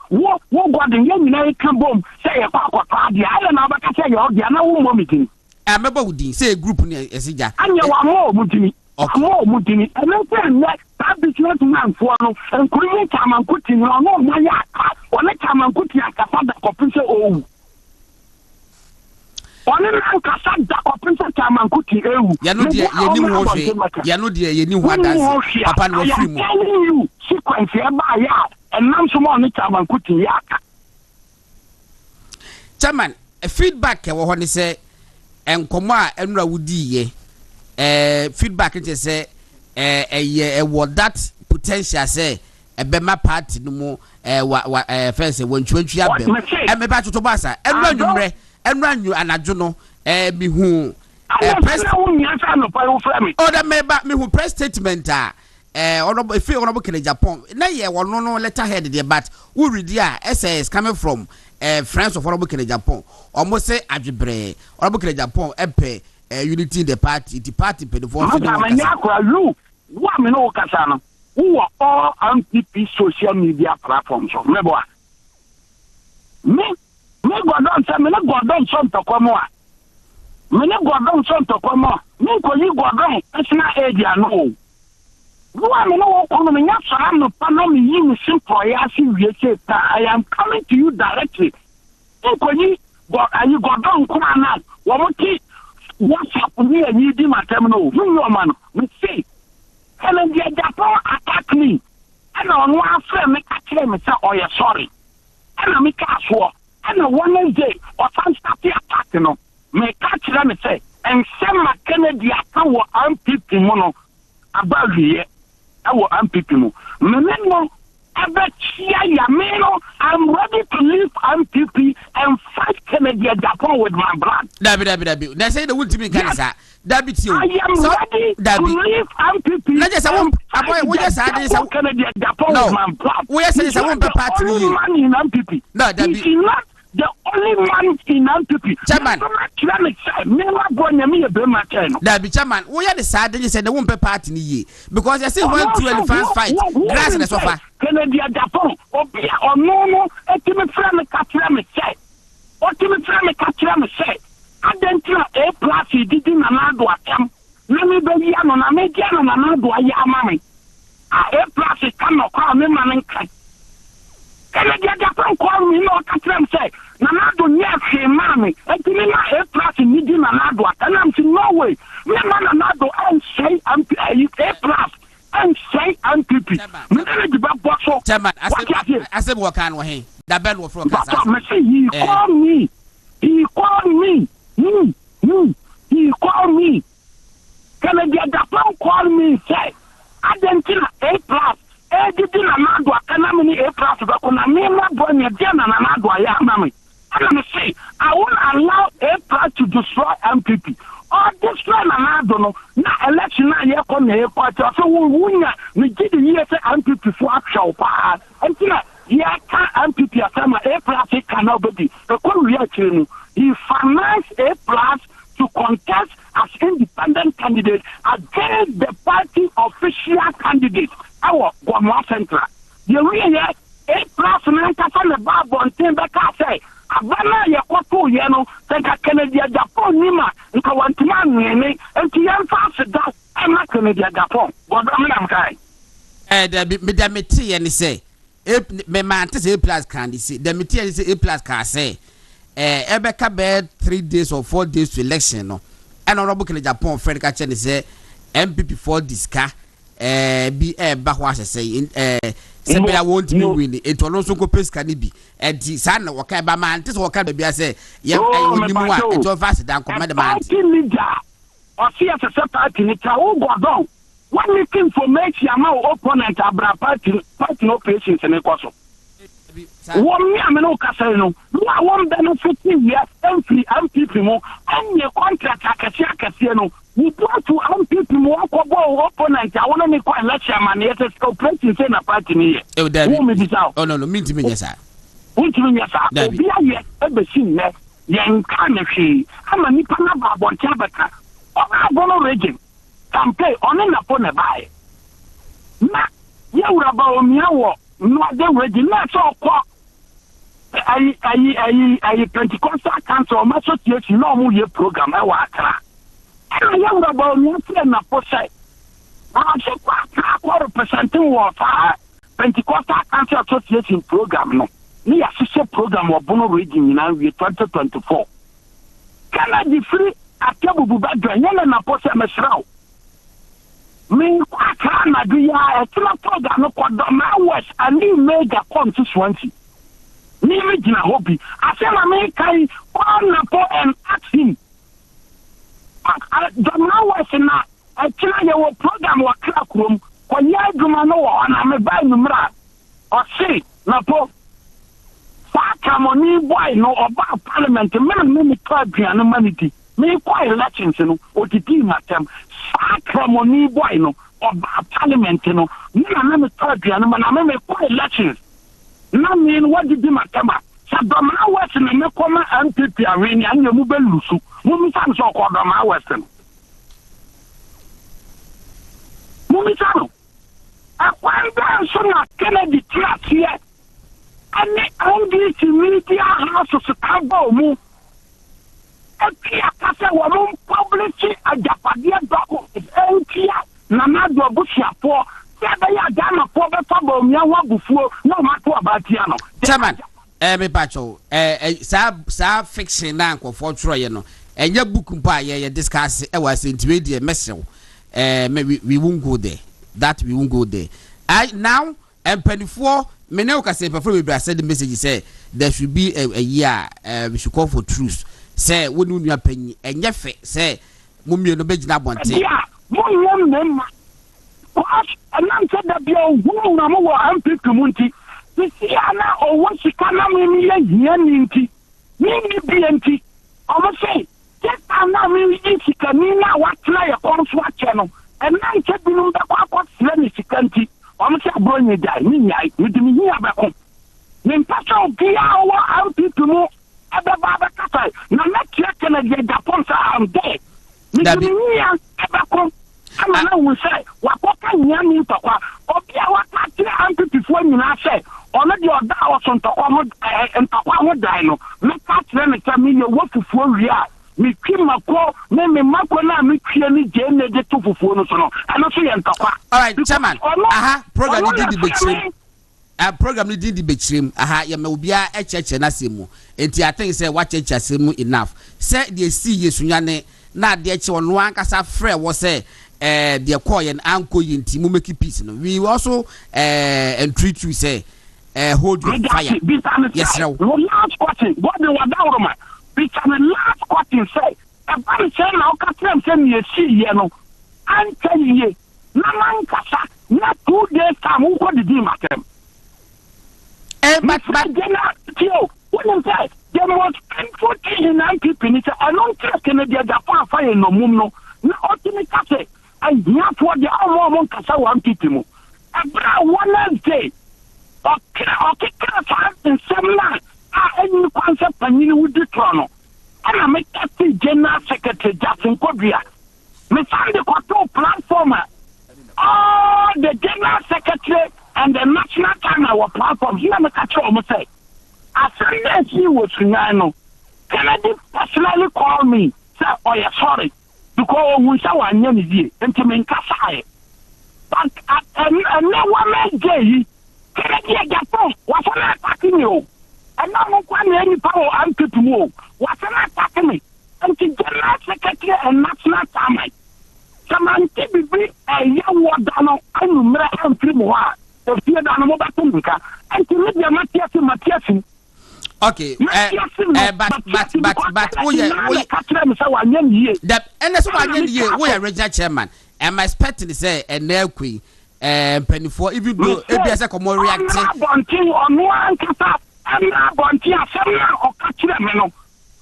what got the young come home say a papa party I don't know about say you're no meeting. I remember we say a group near Esija and you are more Mutini more Mutini and then that businessman for no and create time and putting on no my ɔne Chairman-Kuti ankasa da kɔpem sɛ ɔwu ɔne nankasa da kɔpem sɛ Chairman-Kuti ewu yɛno deɛ yɛnim ho hwee yɛno deɛ yɛnim ho adanse papa no wafiri mu telling you sequence ɛbaa yɛ a ɛnam so ma ɔne Chairman-Kuti yɛ aka Chairman feedback ɛwɔ hɔ ne sɛ nkɔmɔ a ɛnura wudi yɛ feedback nkyɛ sɛ ɛyɛ ɛwɔ that potential sɛ ɛbɛma party no mu fɛnsɛ wɔntwantwi abɛm ɛmɛba atoto basa ɛnura nwumrɛ ɛnura nwu anadwo no mihu press ɔda mɛba mihu press statement a ɔnɔbɔ efi ɔnɔbɔ kele Japan na yɛ wɔn no letterhead deɛ but who read there SS coming from friends of ɔnɔbɔ kele Japan ɔmo sɛ adwibrɛ ɔnɔbɔ kele Japan ɛpɛ unity in the party pedifo ɔmo sɛ mɛ nyɛ akora you wo a mi no kasa no wo all MPP social media platforms so mɛbɔ a me gɔdɔn sɛ me ne gɔdɔn sɔ ntɔkɔmɔ a me ne gɔdɔn sɔ ntɔkɔmɔ me nkɔyi gɔdɔn ɛsena age ano wo a me ne wo kɔn me nya sɔrɔ no pa na me yi me simple ya si wie se ta I am coming to you directly nkɔyi ayi gɔdɔn kuma na wo mo ti WhatsApp ni anyi di matem no me yo ma no me say hele dia Japan attack me ana ɔno afrɛ me ka kyerɛ me sɛ ɔyɛ sorry ana me ka so ana Wednesday ɔsan start attack no me ka kyerɛ me sɛ ensɛm ma Kennedy aka wɔ MPP mu no abawiye ɛwɔ MPP mu me no ɛbɛkyia ya me no I'm ready to leave MPP and fight Kennedy Japan with my blood. Dabi. They say the ultimate cancer. Dabi tio. I am ready to leave MPP. Let's just we just had this Kennedy Japan with my blood. We just say one party in MPP. No, Dabi. He's not the only man in MPP. Chairman. Dabi Chairman. We are the side you said the one party ni because you see 1 2 and fans fight. Grass in the sofa. Kennedy Japan. Or no, etimi friend catch me say. Otimi friend catch me say. Adentra a plus didi na nado atam. Na me be ya no na me dia no na nado ayi amame. A plus kan no kwa me man nkan. Kennedy Japan call me no catch me say. Na nado nya hwe mame. Etimi na a plus didi na nado atam. I'm saying no way. Me man na nado and say am a plus and say MPP. Me na di ba boso. Chairman, I said what can we that bell will from Kasa. He called me. He called me. Kennedy Japan called me say, Argentina A plus. Didn't a nado economy A plus but on a name of Bonia Jana and nado I am. And say, I won't allow A plus to destroy MPP. Or destroy Nanado, not election na ye come here party. So we we did the year MPP for actual power. Until yeah, MPP A plus cannot be. The reaction he financed A plus to contest as independent candidate against the party official candidate. Our Guamua Central. The real A plus man can the bar on Timber say. Abana ya kwato ye no senka Kennedy Japan nima nka wantuma nwene enti yan fa seda na Kennedy Japan godam nam kai da me da meti ye ni say me man te say A plus can say da meti ye say A plus can say ebeka be 3 days or 4 days to election no and honorable Kennedy Japan friend ka che ni say MPP for diska bi ba ho asese Sebia won't me win it will also go pes can be and the son of Wakaba man, this will come to be I say, yeah, it will fast down command man. Or see as a party, it's a whole godon. What making for make your opponent a party no patience and a cost. One Yamano Casino, I won't benefit here, MPP more, and your contract Casino. We go to MPP more opponent. I want to make quite lecture man. Yes, it's completely in a party here. Oh, no, mean to me, yes, sir. Which means, yes, sir. Be a yet, ever seen that. Young Carnegie, I'm a Nipanaba on Tabaka. Or I'm going to regime. Can play on an upon a buy. Not you about me, not the regime, not so called. I Pentecostal Council, my association, no more program. I want I am about me and a posse. I said, representing what Pentecostal Council Association program. No, ni yɛahyehyɛ program wɔ bono region nyinaa wie 2024 Kennedy free atabubu badwa nyɛ na pɔ sɛ mesrɛ wo me kwakra na do ya ɛtena program no kɔdɔ ma west ani mega constituency ni me gyina hɔ bi asɛ na me kai on na po and ask him the ma west na ɛtena yɛ wɔ program wɔ kra krom kɔnyɛ adwuma no wɔ na me ba numra ɔse na po Sakamoni boy no oba parliament men me to aduane manity me kwa elections no odidi matem Sakamoni boy no oba parliament no me to aduane man me kwa elections na me what did matem Sabama West na me koma MPP awini anya mu belusu mu mi san so ko Sabama West no mu mi san akwanda so na Kennedy class here and the community house to cover mu. Ekia kase woman publish a Japadia dog is empty. Nana do bushia for ya dama for the trouble me wa bufuo no matter about piano. Chairman, me pacho, sa fiction na nkofo tro ye no. Enya book mpa ye discuss e was intimate message. We won't go there. That we won't go there. I now and penny for me now can say before we said the message say there should be a year we should call for truce. Say we no nua panyi enye fe say mumie no begina bonte. Yeah, mo yem mem. What anam said that be hu na mo wo ampi kumunti. Sisi ana owo sika na me ye hia ninti. Me bi enti. Omo say get ana me yi sika ni na watna ye konso ache no. Enam said bi no be kwa sele ni sika nti. I'm saying, "Bro, die. Me, you do me here back home. Me pastor be our out to mo. Ebe baba kata. Na me check na je Japan sa am there. Me do me here back home. Ama na we say, wa poka nya mi ntokwa. Obi a wa ka tire ampifo nyina say, ono de oda o so ntokwa mo ntokwa ho dai no. Me ka tire me ta me ye wo fufuo wi a. Me kimako me mako na me kwie ni je na je to fufuo no so no. Ano so ye ntokwa. All right, chairman. Program ni di Bɛkyerɛ. Program ni di Bɛkyerɛ. Ya me obia echeche na semu. Enti I think say what cheche semu enough. Say the see yesunya ne na de eche ono ankasa frɛ wo say the call and anko yinti mu make peace no. We also entreat you say hold your fire. Yes, sir. Last question. What the wadawroma? Because the last question say, if I say now, Catherine send me a see, you know, and tell you, Naman Kasa, not 2 days time, who got the deal, madam? But then, what you say, there was painful thing in 9 people, I don't trust Kennedy, the fire no muno, no ultimate case, and not what the Almon Kasa 1 people. About 1 day, okay, in some land. Any concept and you would do Toronto. And I make that General Secretary Justin Kodria. Me find the control platform. Oh, the General Secretary and the National Time our platform. Here, I catch almost say. As soon as he was Sunano, Kennedy personally called me. Say, oh, yeah, sorry. Because we saw one young year and to make a but no one made gay. Kennedy got what's not attacking you. And now I'm going any power and people move. What's not attacking me? And the General Secretary and National Time. Someone to be a young Wadano and Mera and Primoa. The fear than a mobile Tumika. And to meet the Matthias. Okay, but we that and that's why we are regional chairman. Am I expecting to say a nail queen penny for if you do as a common reacting on one kata and Bontia or Catchmeno.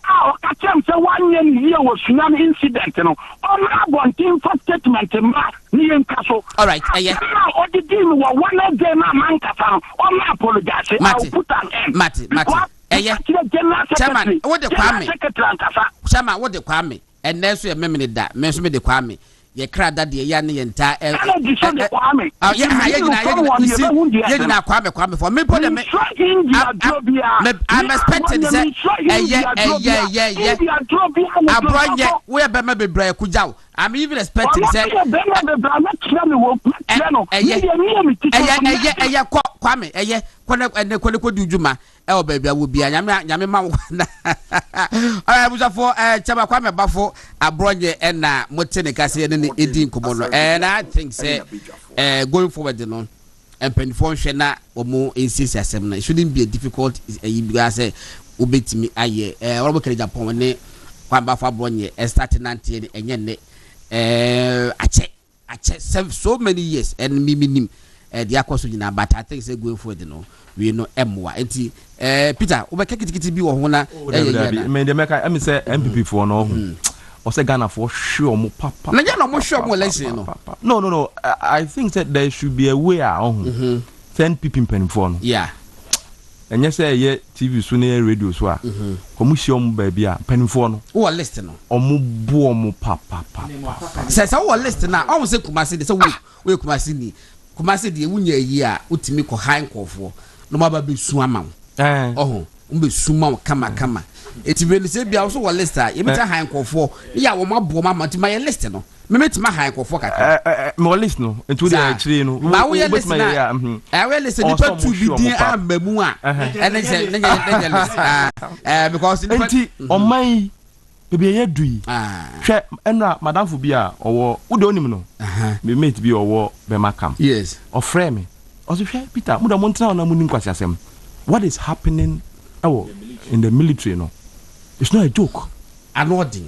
Our Catcham say 1 year was tsunami incident, you know. On Bontin for statement near Castle. All right, or the deal were 1 day, man, Kata, or my apologize. I'll put an end. Matty. Chairman, what the Kwame? Chairman, what the Kwame? And then so a memory that mention me the Kwame. Ye crowd that the Yanni entire. Kwame for me. I'm expecting to say, yeah. I brought you where Bema be Bray Kujao. I'm even expecting say Kwame kone di djuma e o baby awo bia nyame ma for chaba Kwame bafo abronye na motene kase ne edin komo no and I think say going forward no and penifon hwe na omo insist asem na it shouldn't be a difficult because say obetimi aye orobo kere Japan ne Kwame bafo abronye start 90 enye ne ache so many years and minim the akoso nyina but I think say going forward no we know emwa enti Peter obeka kitikiti bi wo ho na me de meka am say MPP for no ho o say Ghana for sure mo papa na no mo sure mo election no no I think that there should be a way ho send people pen for no yeah and yes say TV so na radio so a commission ba bia pen for no o list no omo bo omo papa say o list na o say Kumasi de say we Kumasi ni Kumasi de wunya yi a utimi ko high nkofo no ma ba be su ama wo mbe su ma kama eti be say bia so wo list a ye meta high nkofo ya wo ma bo ma ma list no me metima high nkofo kaka me list no entu de akire no ba wo list na we list ni pa tu bi din amamu a ene say list because enti oman bebe ye dui hwe enra madam fu bi a owo ude onim no me mate bi owo be makam yes o frame me o so hwe Peter muda montra na munim kwasi asem what is happening in the military no it's not a joke anodin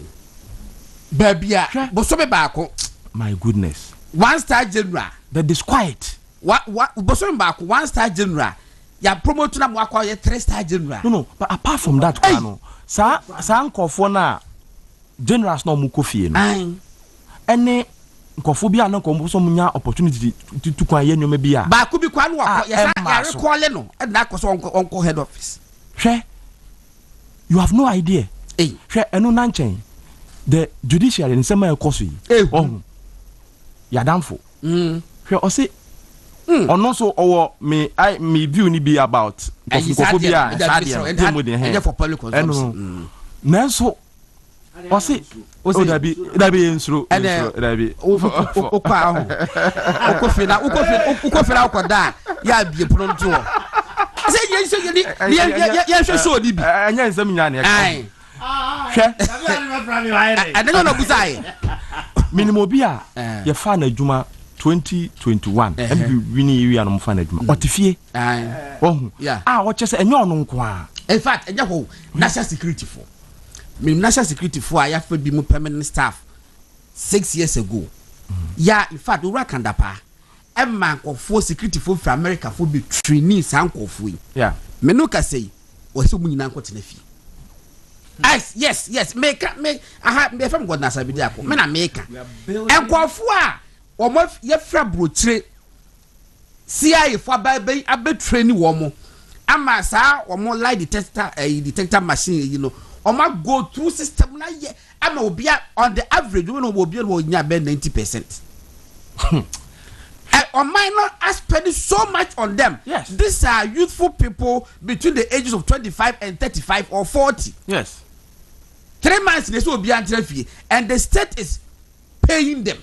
babia bo so be baako my goodness 1-star general the disquiet what bo so be baako 1-star general ya promote na mo akwa ye 3-star general no but apart from that no sa nkofo na generals no mu kofie no ene nkofo bi anan ko so munya opportunity to kwan ye nyoma bi a ba ko bi kwa no akọ ya recall no e na akọ so onko head office hwe you have no idea hwe eno na nchen the judiciary in sema ekoso yi ya damfo hwe o se ono so owo me view ni be about nkofo bi a sadia for public consumption nanso o se dabi ensuro dabi ukofina ukoda ya bie pono nto ya show ni bi anya nsam nya na ai hwe adeno no busai minimum bi a ye fa na adwuma 2021 and winning area no fa na adwuma otifie o chese enye ono nko a in fact enye ho national security for national security for I have been permanent staff 6 years ago. Yeah, in fact, we can dapa. A man for security for America for be trainees uncle for yeah. Menuka say, or so many uncle to the fee. Yes, make I have me from God Asare-Bediako. Men America. And Quafua or more ye frabro CIA for baby a bit training woman. Amasa or more light detector machine, you know. Or my go through system na ye am obi on the average we no obi no nya be 90%. On my not I spend so much on them. Yes. These are youthful people between the ages of 25 and 35 or 40. Yes. 3 months they so be fee and the state is paying them.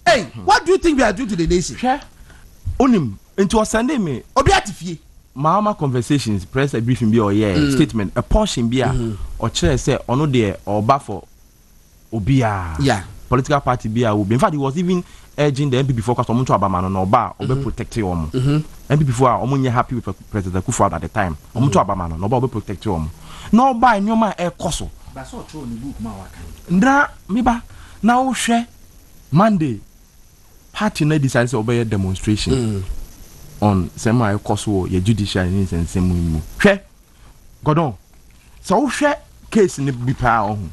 Hey, what do you think we are doing to the nation? Sure. Onim into Sunday me. Obi atifie. Mama conversations press a briefing be or statement a portion be or chair say ono there or for obia political party be will be in fact he was even urging the MPP focus on to abama no ba or be protecting MPP for omunye happy with President Kufuor at the time to abama no ba be protecting no ba nyoma e koso ba so throw ni book ma waka ndra meba na wo hwe Monday party na decide say obey demonstration on semi koso ye judiciary ni sensemu mu hwe godon so hwe case ni bi pa ohun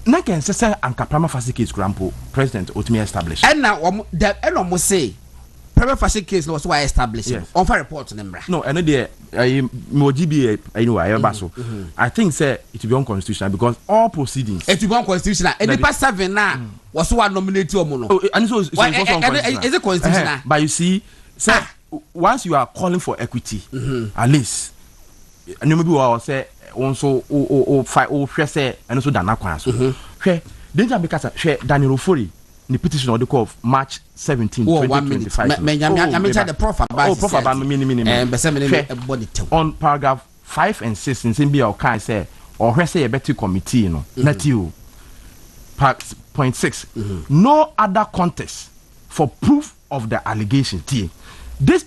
na ken se anka prima facie case grampo president otimi establish and now mo say prima facie case was why established on for report number no and there mo gba anyway ba so I think say it will be unconstitutional because all proceedings it will be unconstitutional and the past 7 now was one nominate omo no and so is it constitutional but you see so once you are calling for equity at least and you maybe will say also o fight o hwe say and so dana kwan so hwe danger because Daniel Ofori the petition on the call of March 17 2025 the prof on paragraph 5 and 6 in Zimbia can say or say a better committee no not you point 6 no other contest for proof of the allegation this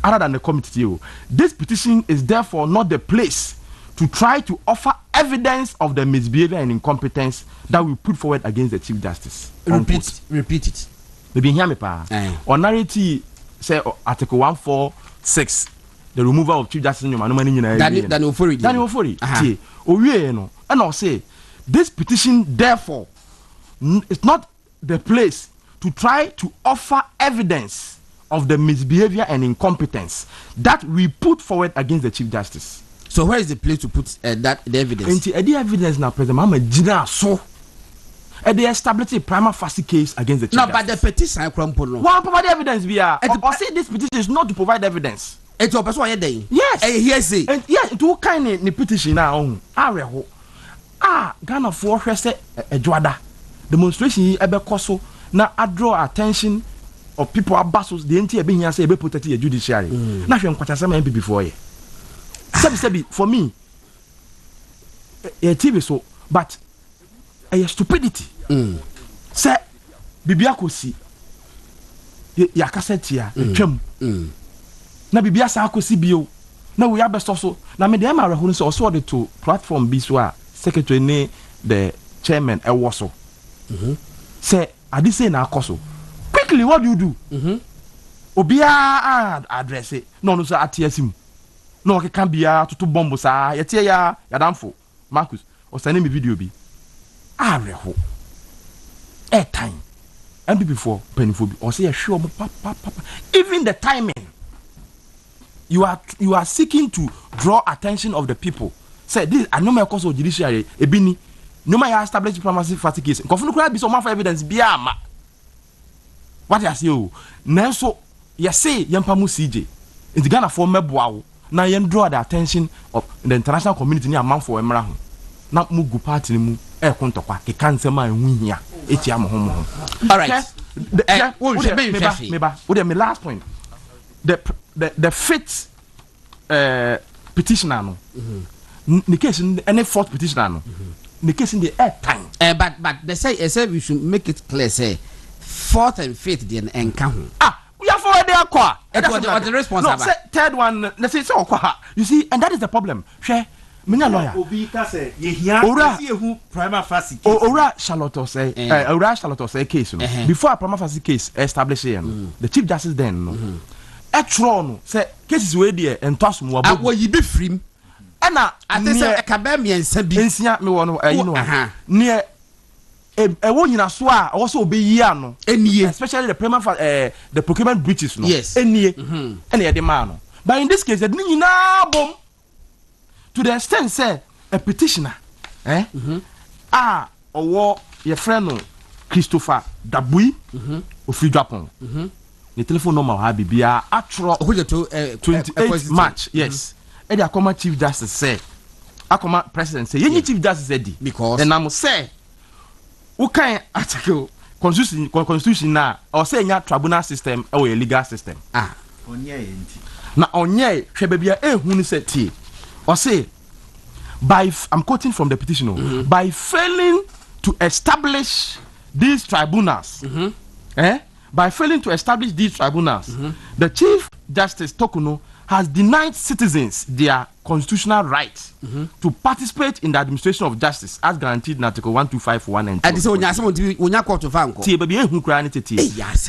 other than the committee this petition is therefore not the place to try to offer evidence of the misbehavior and incompetence that we put forward against the Chief Justice. Repeat it. Maybe hear me, pa. On narrative, say Article 146, the removal of Chief Justice. Daniel Ofori. And I'll say this petition, therefore, is not the place to try to offer evidence of the misbehavior and incompetence that we put forward against the Chief Justice. So where is the place to put the evidence? The evidence now, President Mahama, so they established a prima facie case against the Chief Justice. No, but the petition, one provide evidence via. Or say this petition is not to provide evidence. It's a person who day. Yes. Hearsay. And yes, it will kind of petition now. Ghana for a Joada demonstration. Ebe koso na draw attention of people abassos. The entire being here say ebe protect the judiciary. Na hwe nkwacha sama MP before ye. Sebi for me TV so but a stupidity say Bɛkyerɛ si ya kasetia twam na bibia sa akosi bio na we abesto so na me dey ma reho so so the to platform bi so a secretary ne the chairman e wo so say adi say na akoso quickly what do you do obia address it no so atiasim no can be to bomb sa yetie ya damfo Marcus o send me video bi reho time and before painful or say sure papa even the timing you are seeking to draw attention of the people say this I know my cause of judiciary ebini no my establish primacy fact case confirm no be some evidence bia ma what you say o na so you say yampa mu CJ in the Ghana for meboa na yen draw the attention of the international community ni amount for emra ho na mugu party ni mu e kontokwa ke kansema enhu hia etia mo ho. All right. My last point. The fifth petitioner no. The case any fourth petitioner no. The case in the air time. But they say we should make it clear say fourth and fifth the encounter. We are for there kwa. That's the responsible. No, say third one. Let's say so kwa. You see, and that is the problem. Share. Menya lawyer. Obi ka say ye hia see who prima facie case. Ora Charlotte say case no. Before a prima facie case established here no. The Chief Justice then no. Etro no say cases we there entos mo abo. Awo yi be frim. Na ate say ekabe miensa bi. Ensia me wo no you know. Ne wo nyina so a wo so obeyi ano. Enie especially the prima the procurement breaches no. Yes. Enie. Ene ye de man no. But in this case the nyina bom. To the extent say a petitioner or your friend Christopher Dabui of Japan. The telephone number have be actual 28 March. Yes. And the Akoma Chief Justice say Akoma President say any Chief Justice said because and I must say who can article constitution now or say your tribunal system or a legal system. Na onye hwebebia ehunu seti or say I'm quoting from the petition by failing to establish these tribunals by failing to establish these tribunals the Chief Justice Tokuno has denied citizens their constitutional right to participate in the administration of justice as guaranteed in Article 1251 and 2.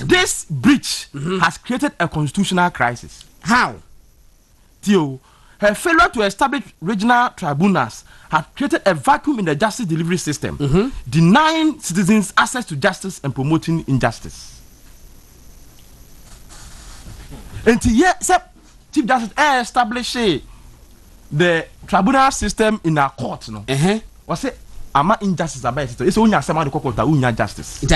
This breach has created a constitutional crisis. How? Theo, her failure to establish regional tribunals had created a vacuum in the justice delivery system, denying citizens access to justice and promoting injustice. And Chief Justice established the tribunal system in our court. No, was it? Ama injustice about it. It's only a semi the court that unya justice. And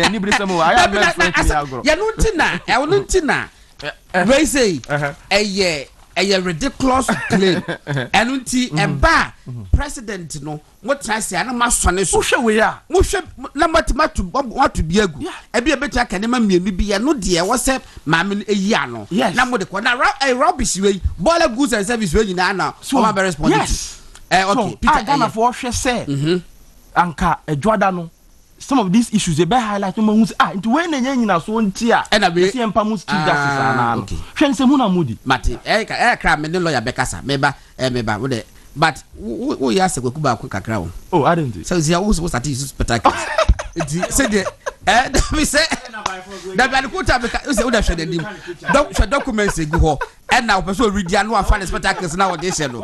anybody say more. I am ya no ntina. We say a ridiculous claim and unti eba president no what try say na masone so hwe we ya mo hwe na matimatu biagu e bia betia kanema mienu bia no de wo se maame eyi ano na mo de ko na rubbish we boiler goods and service we nyina na o ma be respond okay Peter Ghana for hwe say anka edwada no some of these issues they be highlight no hu into when nya nyina so nti a na be see empa mu chief justice ana no hwe nse mu na mudi mate kra me ne lawyer bekasa meba wo de but wo ya se kwaku ba kakra wo oh I didn't so you also start use spectacle say the me say da ba ko ta be say wo da hwe da nim documents egu ho and now person read ya no afa spectacles na wo de hye no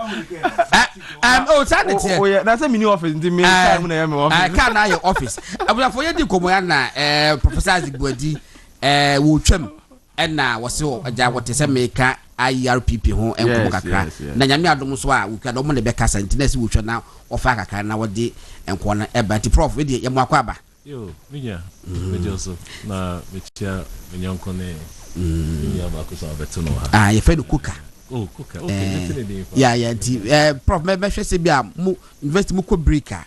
oh sanity oh yeah that's a mini office in the main time na my office I can na your office abula for ye di komo ya na professor Azigbuadi wo twam and na wo se aja wo te se meka IRPP ho enko kakra na nyame adom so a wo kwa do mo ne be kasa internet wo twa na ofa kakra na wo de enko na eba ti prof we de ye mo akwa ba yo minya mejoso na mechia menyanko ne ya ba ko so abeto no ha ye fe no kuka oh kuka okay definitely yeah ti prof me hwe se bia mu university mu ko breaker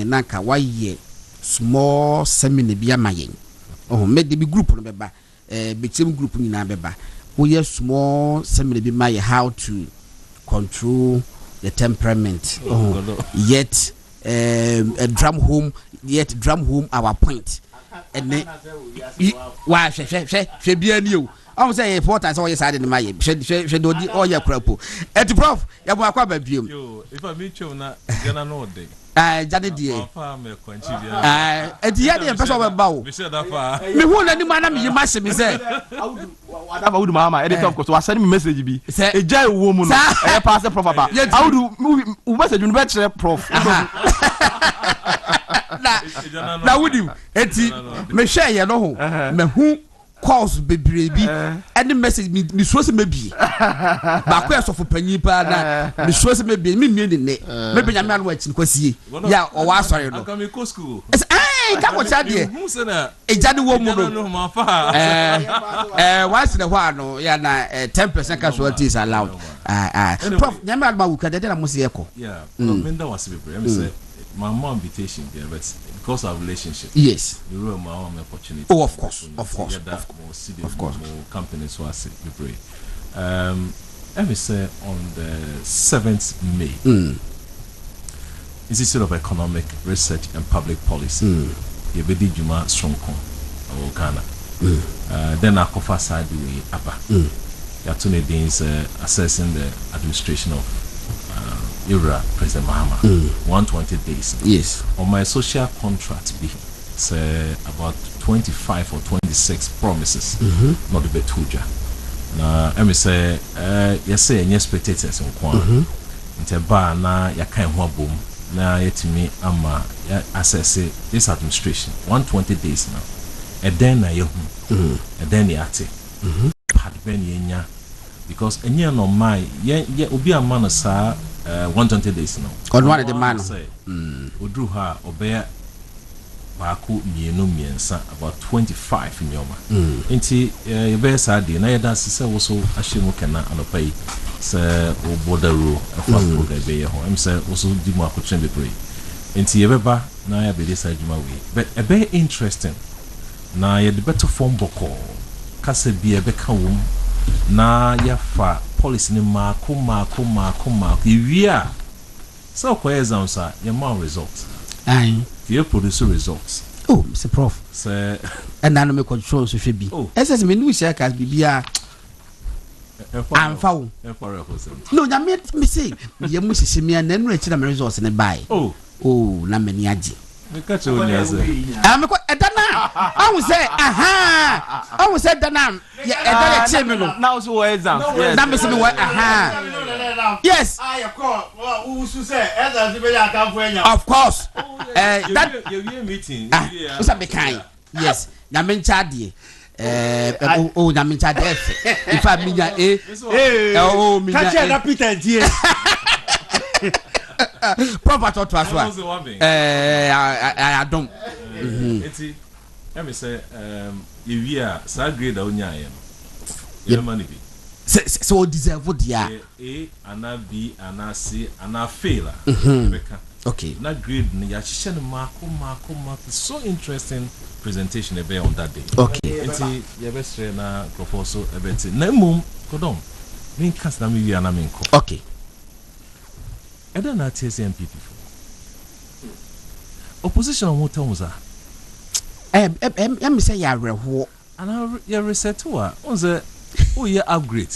na ka wa ye small seminar bia mayen oh me de bi group no beba Bɛkyerɛ group nyina beba we have small seminar be my how to control the temperament yet drum home our point and why she be new I say important so yes I didn't my she do all your crapo et prof ya bo akwa ba biom yo if I meet you na gana no dey jade die enti ya de person ba bawo me say that far me hu na ni ma na me yima se me say aba wudu mama editor of course wa send me message bi eja ewo mu no e pass prof aba awudu u message no Bɛkyerɛ prof na wudi enti me hwe ye no ho me hu calls bebrebe any message me so se mebi ba ko esofo panyi pa na me so se mebi me mie ne me be nyame anu achi kwasie ya o wa sorry no aka me go school ka ko cha de hu se na ejade wo mu no ma fa once the one no ya na 10% casualty is allowed prof nyame anu ma wuka de na mo se yeko yeah me nda wase bebre me say my mom invitation there but because of relationship yes the real my own opportunity oh of course company so I say we pray let me say on the 7th May Institute of Economic Research and Public Policy you be Juma Stronko or Ghana then akofa side we aba ya to assessing the administration of Era President Mahama 120 days yes on my social contract be say about 25 or 26 promises not the betuja na emi say yes say any spectators nko nte ba na ya kan ho abom na yetimi ama ya assess this administration 120 days now and then na yehu and then ya ate had been yenya because enya no mai ye obi amana sa 120 days now. On one of the man. Odru ha obeya baako mienu miensa about 25 in yoma. Nti ye be sa de na ye da se wo so ahyemu kana anopai se o borderu afa ko ga be ye ho. Em se wo so di mu akotren bebre. Nti ye beba na ya be de sa adwuma we. But e be interesting. Na ye de better form boko. Kasa bi e be ka wom na ya fa policy ni mako iwia so kwa exams are your man results you produce results oh Mr. Prof say and na me control so hwe bi ss me nu share cast bibia amfa wo no na me say ye mu hihye me na nu achi na me results ne bai oh na me ni age me ka che oni ase me ko edana I will say I will say dana edana che me no now so exams yes na me say me what yes of course that you meeting what's a kind yes na me nchade na me nchade if I mean me catch that Peter die proper to as well I don't let me say you are sa grade onya ye no money be so deserve dia A ana B ana C ana fail okay na grade no ya hihye no mark so interesting presentation ebe on that day okay enti ye be stre na proposal ebe ti na mum kodon min kas na mi wi ana min ko okay eda na TSMPP opposition on what terms are me say ya reho and ya reset wa on say oh yeah upgrade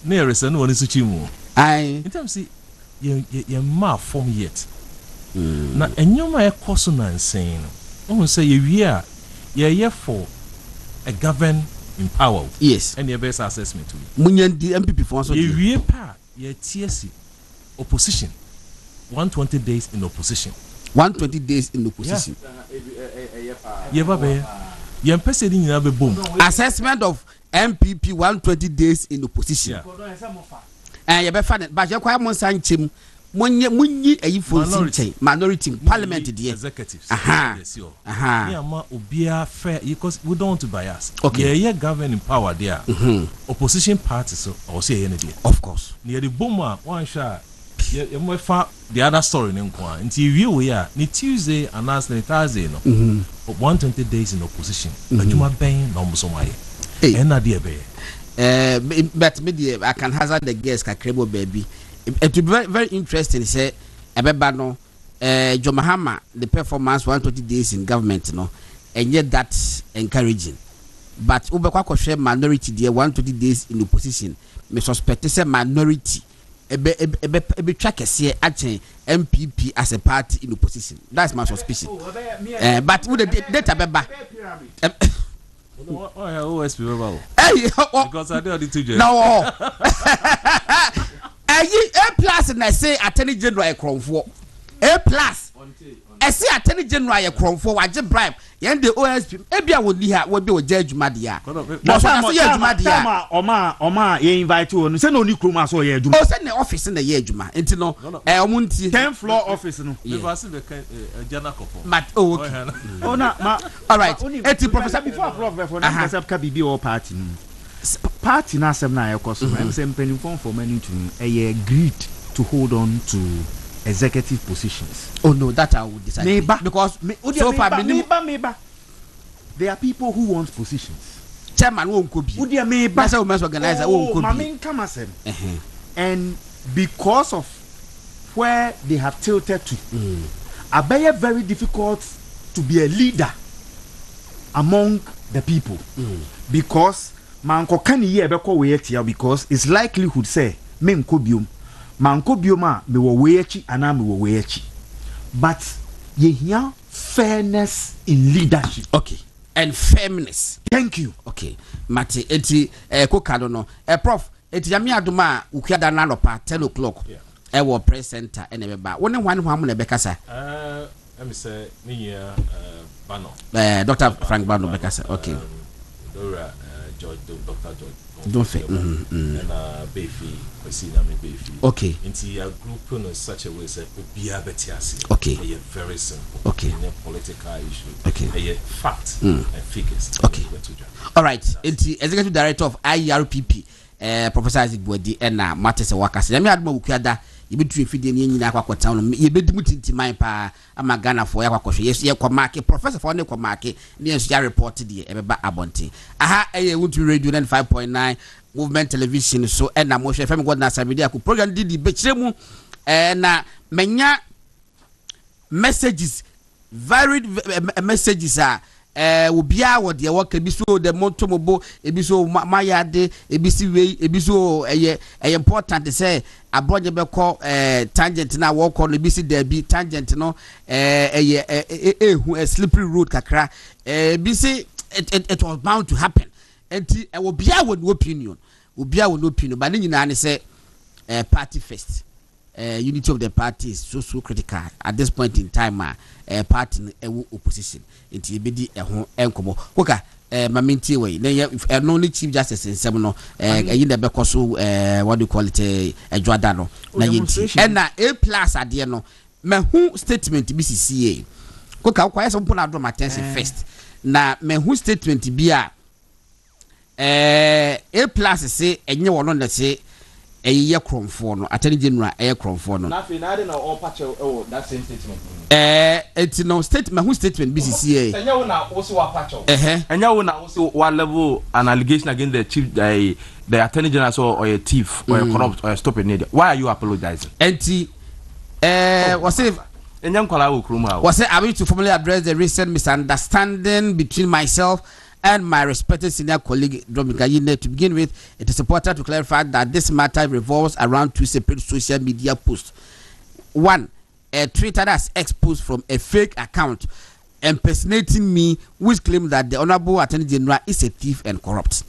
na ya reset no woni su chimu ai in terms see ye ma form yet na enyoma e koso na nsen no on say ye wi a ye for a govern in power yes and your best assessment to munyan di MPP for so ye wi pa ye TSC opposition 120 days in opposition 120 days in opposition ye ba be ye mpese di nyina be bom assessment of MPP 120 days in opposition ye be fa ba je kwa mon sanchem munyi ayi fonsi minority parliament there executives yes yeah ma obia fair because we don't want to bias okay yeah governing power there opposition parties so or say any there of course near the bomber one shot you might find the other story in Nkwa until you here ni Tuesday and last Thursday no 120 days in opposition adwuma ben na omo so mai and na there be but me I can hazard the guess kakrebo baby it will be very, very interesting say ebeba no John Mahama the performance 120 days in government no and yet that encouraging but ubekwa ko share minority there 120 days in opposition me suspect say minority ebe track here action MPP as a party in opposition. That's my suspicion. But with the data beba. Because I don't need to no. A plus and I say Attorney General Cronford. A plus. I say Attorney General Cronford. I just bribe. Yen the OSP. Ebia wodi ha wo be o judge madia. Na so na ye madia. Oma ye invite you. Say no ni kroma so ye adwuma. O say na office na ye adwuma. Enti no omunti 10th floor office no. We pass the Jana couple. But okay. Oh na ma all right. Eti professor before prof na professor ka bibi o party no. Party na asem na yekoso. Em say mpeni for many to agreed to hold on to executive positions. Oh no, that I would disagree. Because so far meba. There are people who want positions. Chairman won't go be. Udia meba. That's how we must organize. Won't go be. Mamin kamasem. And because of where they have tilted to, abaye very difficult to be a leader among the people. Because manko kani ye beko weyetia because it's likelihood say me nkobium. Manko bioma me wo weyechi ana me wo weyechi. But ye here fairness in leadership. Okay. And fairness. Thank you. Okay. Mati eti kokado no. Prof, eti yami aduma ukiada na lopa 10 o'clock. Yeah. Wo press center ene beba. Woni hwan hwan na bekasa? Let me say me Bano. Dr. Frank Bano bekasa. Okay. Dora George Dr. George. Don't fit. And Befi, Kwesina me Befi. Okay. Into your group in such a way say Obia Betiasi. Okay. A very simple. Okay. In a political issue. Okay. A fact and figures. Okay. All right. Into Executive Director of IRPP, Professor Isaac Bwedi and Martis Wakas. Yami admo ukiada ibitri fidi ni nyina kwa town ye bedimu tintiman pa ama Ghana for yakwa kwhwe yes ye kwa market professor for ne kwa market ne enso report de ebeba abonte aha eye wutu radio 95.9 movement television so na mo hwe fam god na Asare-Bediako program di Bɛkyerɛ mu na menya messages varied messages obia wo de wo ka bi so de montomobo ebi so mayade ebi si wei ebi so important say abroje beko tangent na wo ko no ebi si da bi tangent no a slippery road kakra ebi si it was bound to happen enti obia wo no opinion but nyina ne say party first unity of the party is so critical at this point in time party opposition enti ebedi ho enkomo koka maminti we na no ni chief justice nsem no eyi na beko so what do you call it adwada no na yenti na A+ ade no mahu statement BCCA koka kwa yesa mpo na do attention first na mahu statement bi a A plus say enye wono na say eye kromfo no attorney general eye kromfo no. Na fe na dey na all patch that same statement. It's no statement who statement BCCA. Enye wo na wo se wa patch. Enye wo na wo se wa level an allegation against the chief the attorney general or a thief or a corrupt or a stupid idiot. Why are you apologizing? Enti was it I wish to formally address the recent misunderstanding between myself and my respected senior colleague Dominic Yine. To begin with, it is important to clarify that this matter revolves around two separate social media posts. One, a Twitter that's exposed from a fake account impersonating me, which claims that the Honorable Attorney General is a thief and corrupt.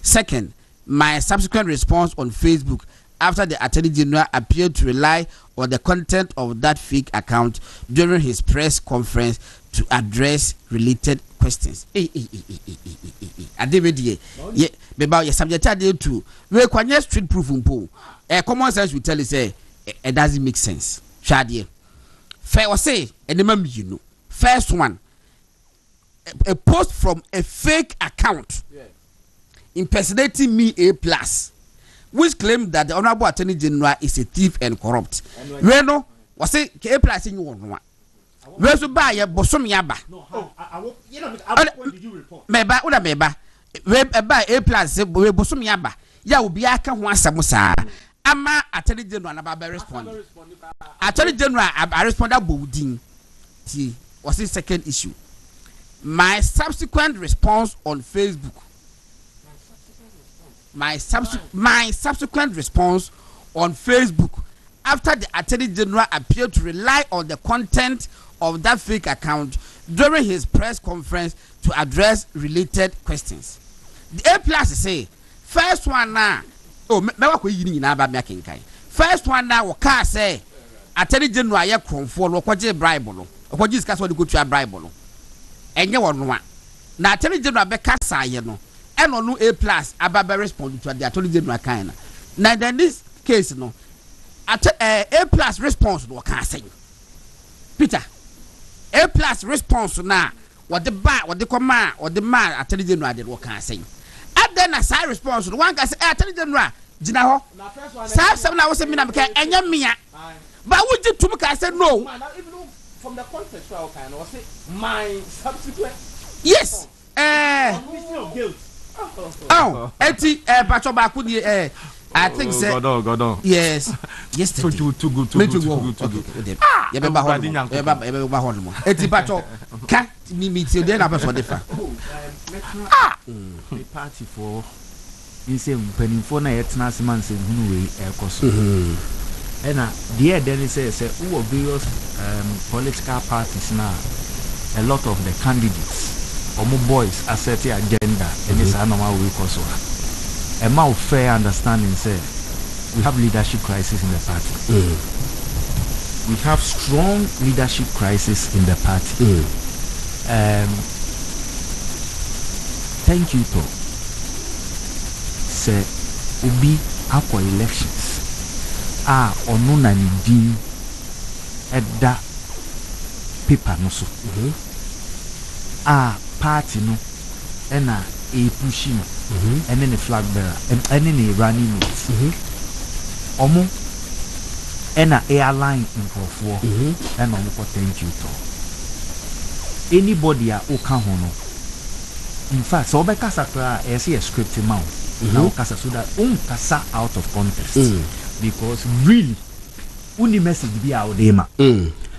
Second, my subsequent response on Facebook after the Attorney General appeared to rely on the content of that fake account during his press conference to address related questions. Adebedie, yeah, about your subject to we kwanye street proof mpo. Common sense will tell you say it doesn't make sense. Shadie. Fair was say you know. First one, a post from a fake account impersonating me A plus, which claimed that the Honorable Attorney General is a thief and corrupt. You know, was say A plus in you one. Where's the buyer bosom yaba? When did you report? Meba, una meba. We buy A plus, we bosom yaba. Ya will be a can one samusa. Ama Attorney General about respond. Attorney General, I respond that boudin. T was the second issue. My subsequent response on Facebook. My subsequent response on Facebook after the Attorney General appeared to rely on the content of that fake account during his press conference to address related questions. The A plus say first one now. Oh, me wa ko yini na ba me akenkan. First one now waka say Attorney General ye kronfo no kwaje bribe no. Kwaje sika so de go tua bribe no. Enye wono a. Na Attorney General be kasa ye no. Eno no A plus ababa respond to the Attorney General kind. Now in this case no A plus response no can say. Peter A plus response na what the command or the man Attorney General did what can say. And then a side response no one can say Attorney General Jina ho. Some now was a mina because enya mia. But would you to me can say no? From the context where kind of say my subsequent yes. Guilt. Oh, eti pacho ba ku ni I think say God. Yes. Yesterday. Too good. You be ba ho. You be ba ho mo. Eti pacho ka mi ti dey na person dey fa. The party for insem penifo na yetna seman se hunu we ekoso. Ena there then say who various political parties now a lot of the candidates omo boys assert agenda and it's normal way koso a more fair understanding say we have leadership crisis in the party. We have strong leadership crisis in the party. Thank you to say ubi akwa elections onu na ndi eda paper no so party no ena pushing and then the flag bearer and then the running mates omo ena airline for and omo ko thank you to anybody a oka ho no. In fact, so obeka sakra see a script mount now kasa so that kasa out of context because really uni message be out there ma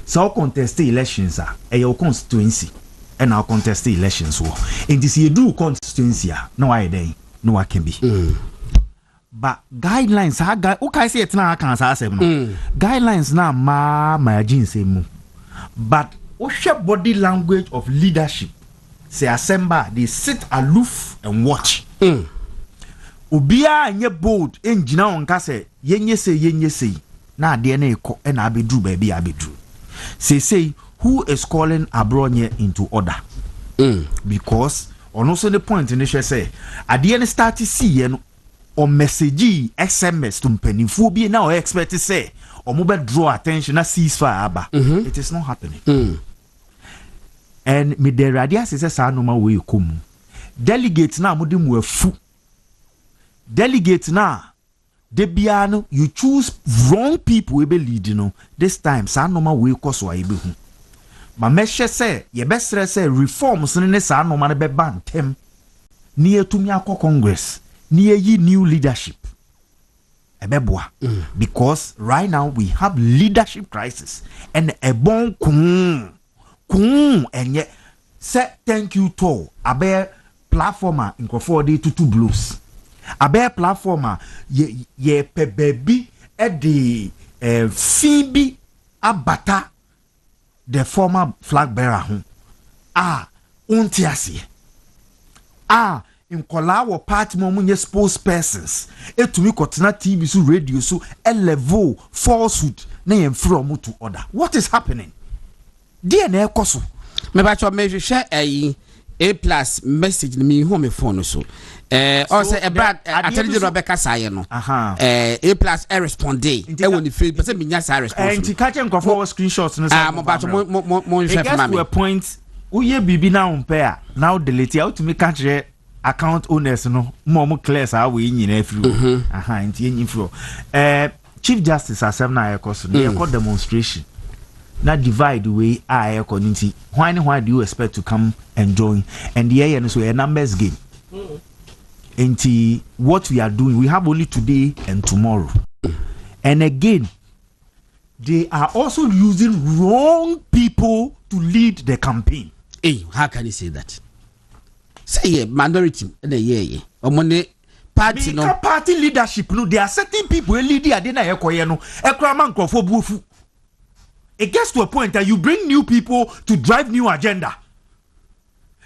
so contest elections your constituency and our contest elections wo and this you do constituency no why then no what can be but guidelines okay say it na kan sa asem no guidelines na ma jinse mu but body language of leadership say assemble they sit aloof and watch obia nye bold engina onka say yenye say na ade na ekọ na abedru ba bia abedru say who is calling abronye into order because on also the point in the say ade na start see no o message SMS to mpanifo bi na o expect say o mo be draw attention na ceasefire aba it is not happening. And me the radius is a normal way come. delegate na mudi mu afu delegate na debiano you choose wrong people we be lead no this time sa normal we koso ayebehu ma mehye say ye besre say reforms ne sa normal be bantem ni etumi akọ congress ni yi new leadership ebeboa because right now we have leadership crisis and a bon kun enye say thank you to abe platformer nkofo dey to blues abe platformer ye pe baby e de fibi abata the former flag bearer ho unti ase in Kolawa party momunye spokespersons etumi kotena TV so radio so level falsehood na yem from to order. What is happening? DNA koso me ba cho me hwehwe A+ message ni me home phone so also a brad attorney Rebecca Saye no A+ responde e woni free person me nya sa response and catch nkofo screenshots no mo ba cho mo hwehwe ma me a point uye bibi na umpe a now delete out to me catch account owners no mo clear how we nyina free nti enyi free Chief Justice asem na ayekoso dey demonstration na divide way ayeko nti why do you expect to come and join and the so a numbers game nti what we are doing we have only today and tomorrow and again they are also using wrong people to lead the campaign. Hey, how can you say that? Say minority the omone party no party leadership no there are certain people who lead there na ekoye no ekrama nkrofo buofu. It gets to a point that you bring new people to drive new agenda.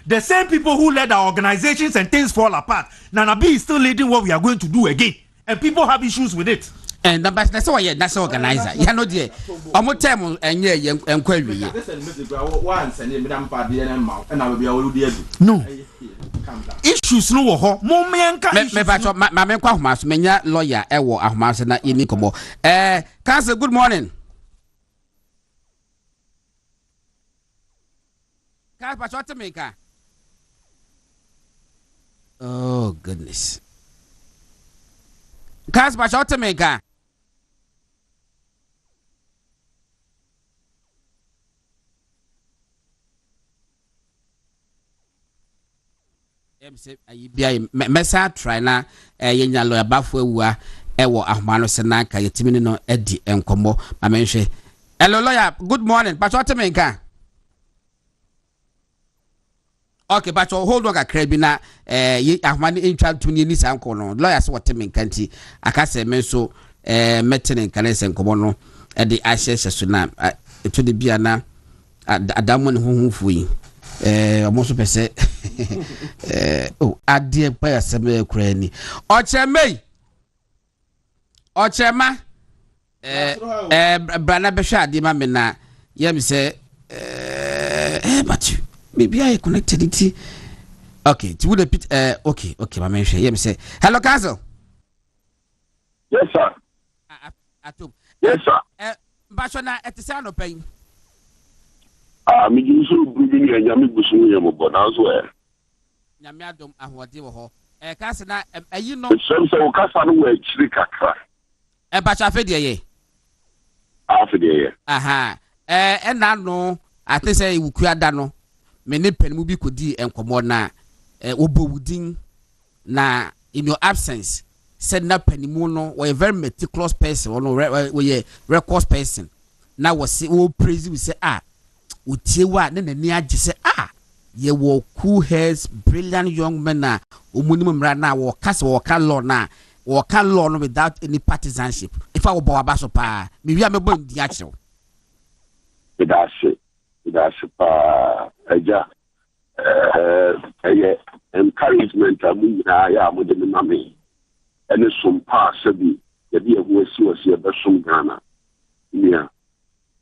The same people who led our organizations and things fall apart. Nana B is still leading what we are going to do again, and people have issues with it. And that's why that's organizer. You know the omo term enye enquiry. No. Issues no wo ho. Mo menka issues. Me menka ahoma so menya lawyer e wo ahoma so na yeni komo. Council, good morning. Oh goodness. Kaspa Chotameka. Mesa try na yenya lawyer bafo ewua ewo ahmano senaka yetimini no edi enkomo mamenhwe. Hello lawyer, good morning. Pachotameka. Okay, but hold on a crabina ahmani intral to ni sanko no lawyers what me kanti akase men so metin kanese nkomo e de ahyehyɛ so na to de bia na adamo ne honhomfo yi omo so pese oh ade pa yasem kura ni ochemei ochema brana behwe ade ma me na yem se but maybe I connected it. Okay, to repeat. Okay, my man. Let me say hello, Council. Yes, sir. Yes, sir. Bashona at the sound of pain. Me do so good in Yami Busu Yamobo as well. Yamiadum, and what you ho. Council, you know, some so Casan way Chirikaka. A Bashafedia. After the year. Aha. And I know, I think say you could dano. Many pen will be could di enkomo na obowudin na in your absence send up penimono or a very meticulous person or we records person now was say oh praise we say utiewa na nani age say ye wo cool heads brilliant young men na omunimum ra na wo kase wo kan law na wo kan law no without any partisanship if I wo bawa baso pa me wi amebo ndi achew that's Aja encouragement ya mo de na me ene som pa sabi ya bi ehu asi e be som Ghana nia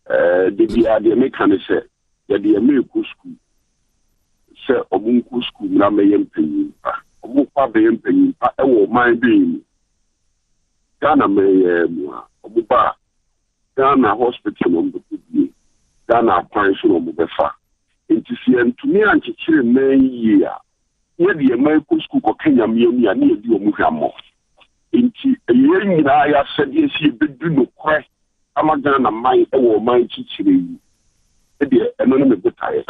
de bia de me kan se ya de me ku school se omun ku school na me yem panyin pa omu pa be yem panyin pa e wo man bi Ghana me mu omu ba Ghana hospital no bi Ghana kwan so no befa nti si antumi ankyekire man yi a yɛ de ɛma ɛkɔ sukuu kɔka nyameani a ne yɛdi ɔmo hwɛ mmɔ nti ɛyɛ nyinaa yɛasɛdeɛ si yɛbɛdu nokorɛ ama Ghana man ɛwɔ ɔman kyikyire yi ɛdeɛ ɛno ne mebotaeɛ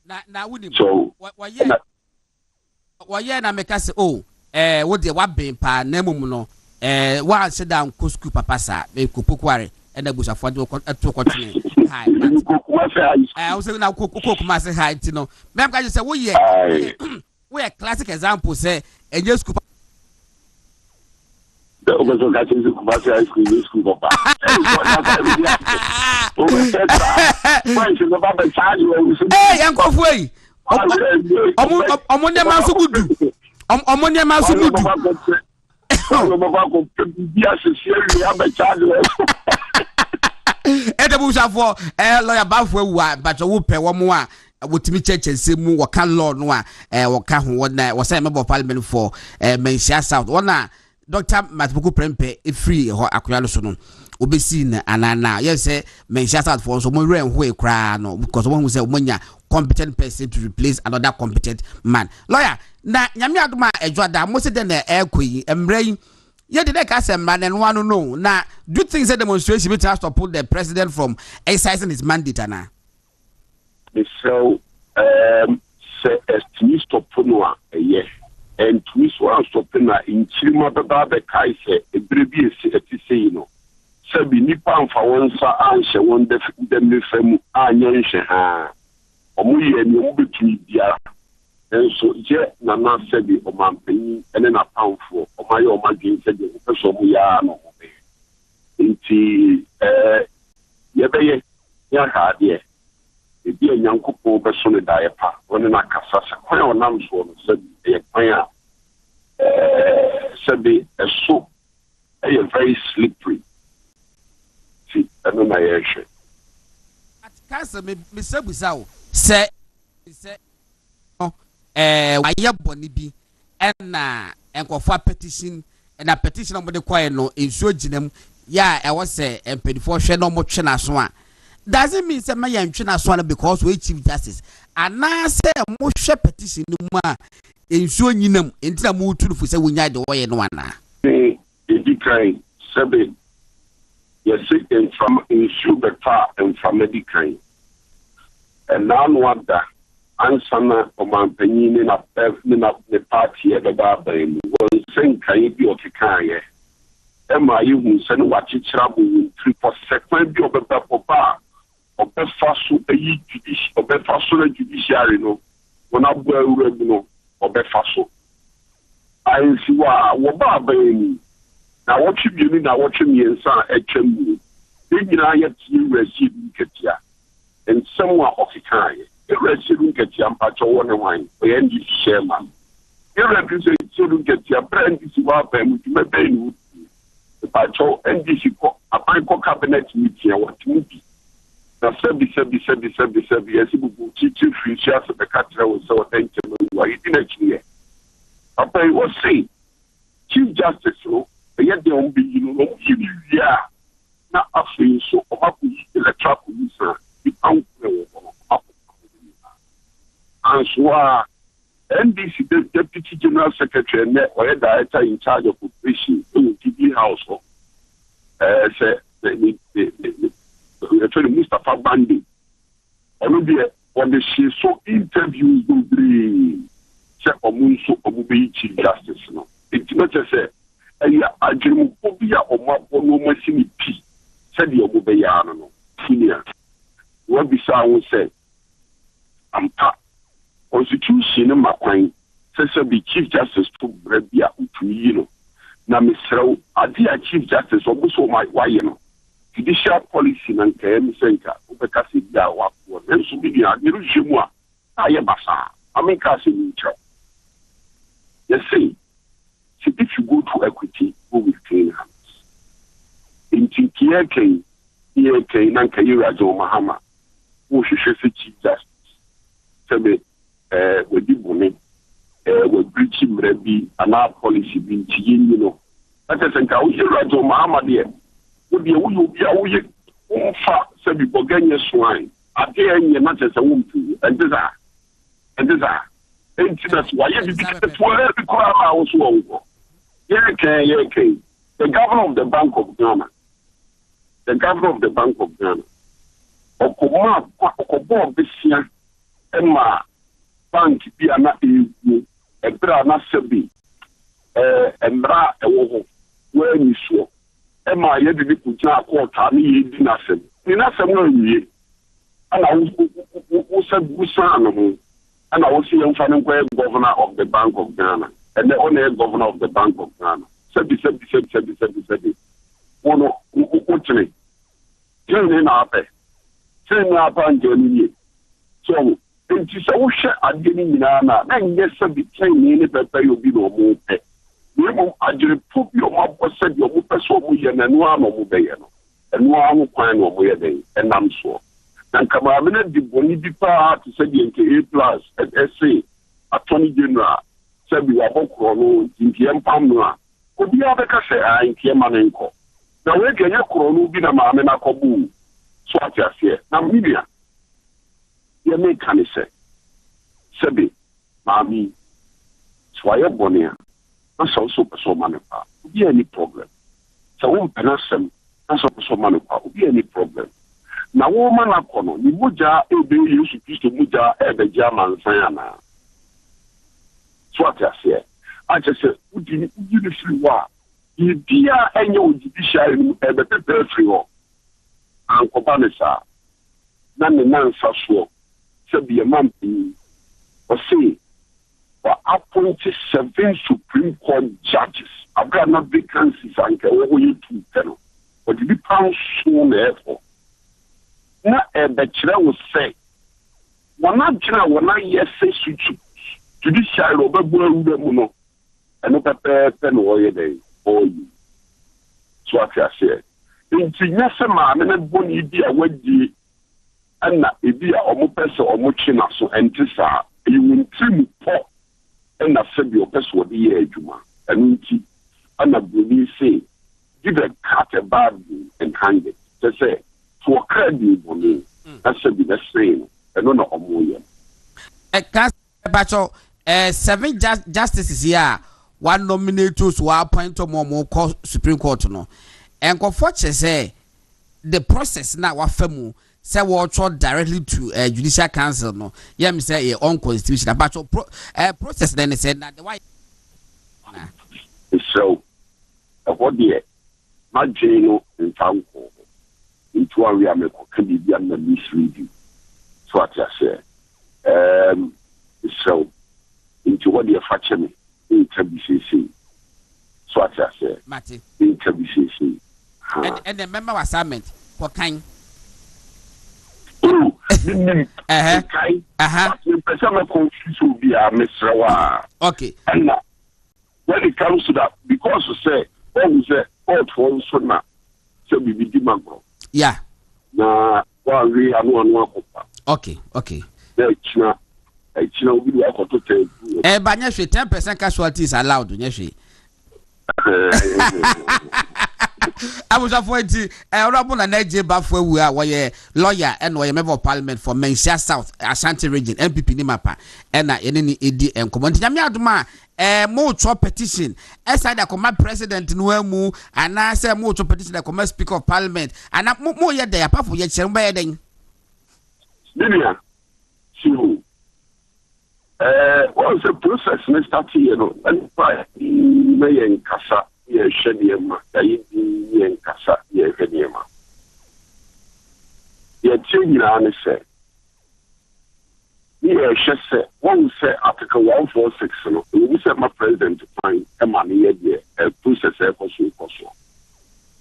na wonim so wɔyɛ na meka sɛ wo deɛ wabɛn paa na mmom no woanhyɛ da nkɔ sukuu papa saa mekɔpokuare ɛna abusuafoɔ de ɛto kɔtwene wo sɛ na wokɔkuma se ha nti no mɛmka gye sɛ woyɛ classic example sɛ ɛnyɛ sukuu yɛnkɔfoɔ yi ɔmo nneɛma nso gudu ɔmo nneɛma nso gudu ɛdɛ busuafoɔ lɔya baafo awu a batwa wo pɛ wɔn a wotumi kyɛkyɛnsɛm mu wɔka law no a wɔka ho wɔn wɔsɛ member of parliament for Mensia South wɔn a Dr. Matipoko Prempe efiri hɔ akoya no so no obesi na anana yɛ sɛ Mensia South for so mo werɛ ho ekra no because wɔn hu sɛ wɔn nya competent person to replace another competent man lawyer na nyame adoma edwada mo se de na ekoyi emrai ye de ka say man no ano no na do you think say demonstration be to stop the president from exercising his mandate ana so say estimi stop no a and we so stop na inchirima baba be kai say ebrebi esi etise no say bi nipa amfa wonsa anhye won de mefamu anyenhye ha omuye ni obetumi bia enso je na na sebi omanpanyi ene na pamfo omaye omadwen sebi opeso mu ya no be nti yebeye ya ha de ebi enyankopo beso ne dae pa woni na kasa se kwan onam so no sebi e kwan a sebi eso e very slippery si eno na yehwe at kasa me sebusa o se wayɛ bɔne bi ɛna nkɔfa petition na petition mo de kwae no ensuo ginam ya ɛwɔ sɛ mpedifoɔ hwɛ no mo twe na so a doesn't mean say my ntwe na so because we chief justice ana say mo hwɛ petition mu a ensuo nyinam entina mo turufu sɛ wonya de wɔyɛ no ana edi kai sebe yesi ensuo beta medical and now what that ansana omanpanyi ne na party e beba ban won sen kan bi o kekaye e ma yihu se no wachichira bo triple second bi obeba popa obefa so ayi judiciary obefa so na judiciary no wona bo awura bi no obefa so ayi wa wo ba ban na wo twibie na wo twemiensa atwam ni nyina ye ti resi bi ketia and somewhere of kekaye Irresolute get your patcho one wine, or NDC chairman. Irresolute get your brand is weapon with my baby. The patcho NDC a bank cabinet meeting, what movie. Now, Sebi, yes, it would teach you free shares of the country was so attention. Why you didn't hear? Papa was saying, Chief Justice, yet they won't be, yeah. Now, after so, electoral producer, the pound. And so NDC Deputy General Secretary or Director in charge of operation in TV House say the Mustafa Bandi on the she so interviews will be check omunso omubi Chief Justice no it's not just say agrimu obia omabo no masini pi said the omubi ya no senior what be say say ampa Constitution in my coin says be Chief Justice to Brebia Utuino. Na Mr. Adia Chief Justice also my why judicial policy and KM Senka, Ubekasi Dawa, and Subidia, Nirujimua, Ayabasa, Amikasi Mucha. You see, if you go to equity, go with clean hands. In Tinkiake, Yake, Nankayira Jo Mahama, who should say Chief Justice. Sebe with the money, with breaching Rebbe and our policy being you know. That is a cow, you right on Mahama dear. Would be a wee fat, Sebi Bogania swine. I dare you not as a woman, and desire. That's why you become the 12 hours. The governor of the Bank of Ghana. The governor of the Bank of Ghana. Okobo Bessia Emma Bank Biana EU, a Brana Sebi, Embra Ewo, where you saw Emma Yedi Puja Quarter, Dinasem. Dinasem, and I was a Busano, and I was the governor of the Bank of Ghana, and the only governor of the Bank of Ghana. Sebi. One of Jane Ape. Saying up on Johnny. So, it is a wish at getting Nana, and yes, a bit plain in the pay will be no more. You will actually put your mouth or said your person and one of Mubayano, and one kind of way day, and I'm sure. And come on, the Bonnie part to say the A plus at SA, Attorney General, said we are both in Kiam Pamua, could be other Casse, I in Kiamanenko. Now, where can you call be the Mamma Kobu? So I just say, now, media, you may can say, Sebi, Mammy, Swire Bonia, that's also so money, would be any problem. So, one penasem, that's also so money, would be any problem. Now, woman, I call you, Muja, you should to Muja, the German Sayana. So I just say, would you see what? You dear and your judiciary, a better free war. Uncle Banessa, none the answer so, said be a month or say, or appointed 7 Supreme Court judges. I've got not vacancies and over you to tell. But the pound soon, therefore. Not a Bɛkyerɛ will say, one not general, one not yes, say, judiciary over Buno, and not a pen or a day, or you. So I say. Nti nyase maame na boni bi a wadi ana ebi a omo pese omo china so enti sa yiwuntrim po na sebi opeso de ye adwuma nti ana boni say give a cat a bad and hang it to say for credit boni that should be the same and no omo ye cast bacho 7 justices here one nominators who appoint more Supreme Court no. And unfortunately, say the process now wafemu say we directly to Judicial Council no. Yeah, me say unconstitutional. But process then they said that the why. So, what the my jail in town into a real can be the misleading. So what I say, so into what the facture me in KBCC. So what I say, Mati in KBCC. And the member assignment for kind. Okay. And when it comes to that, because you say, oh, say, oh, for so now, so we be demanding. Yeah. Nah, well, we are no one. Okay. It's not we are to tell you. But 10% casualties allowed. Yes, I was avoiding Honorable Naje Bafwe, where lawyer and where member of parliament for Mensia South, Ashanti region, MPP Nimapa, and any AD and command. Yamiaduma, more petition. As I command president Nuemu, and I say more petition, the command speaker of parliament, and up more yet there, apart from yet Chamberding. Lilia, so, what's the process? Let's start here, and by May and Casa. Ye sheniema ye nkasa ye sheniema ye chenyina ne se ye hwese won se article 146 no we say my president fine e ma ne ye de process e koso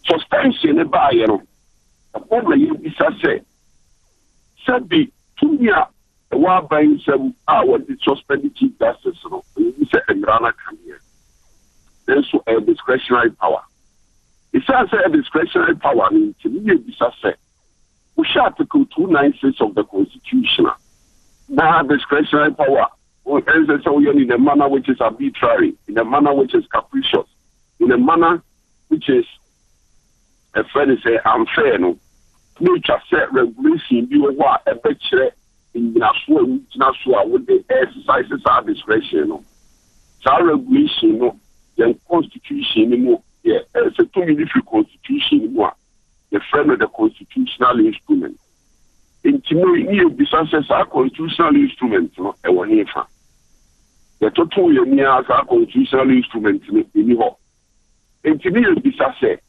suspension e ba ye no problem ye bisa se sabi tunya wa ban sem what the suspended chief justice no we say engrana kan here. There's a discretionary power. It says a discretionary power means we shall Article 296 of the Constitution. Now, discretionary power in a manner which is arbitrary, in a manner which is capricious, in a manner which is a friend say unfair. No, nature set regulation. You are a Bɛkyerɛ in Nasua with the exercises our discretion. Our regulation, the constitution, it's a 2 military constitution, the frame of the constitutional instrument. In Timor, besides our constitutional instrument, a 1 year. The total year our constitutional instrument in the hall. In Timor, besides,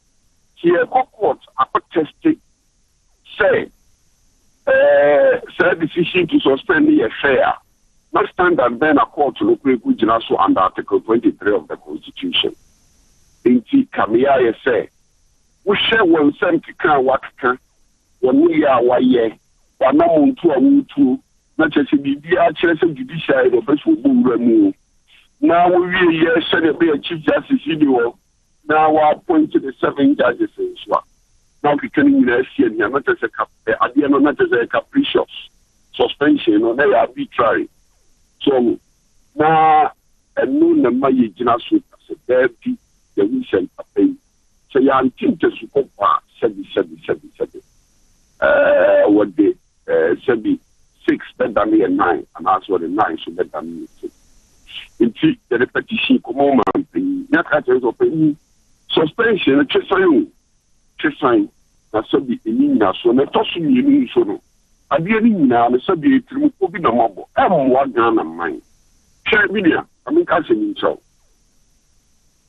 here, court, a testing, say, decision to suspend the affair. Not stand and then a court to look also under Article 23 of the Constitution. In T. Kamia, say, we share one cent to can what can, 1 year, 1 year, 1 month to a move to, not just a judiciary of us will remove. Now we really send a chief justice in now I appoint to the 7 judges in Swat. Now we can see not as a capricious suspension or they arbitrary. So now a noon and my genasi as a dirty the recent pay. So you are to support 77. What the 76 better than 9 and as well the 9 so better than 6. It's the repetition command not at open suspension Tristan Nasabi in so not tossing you so. I didn't know the subject to be the mob. I'm 1 gun of mine. Share media, I mean, casting so.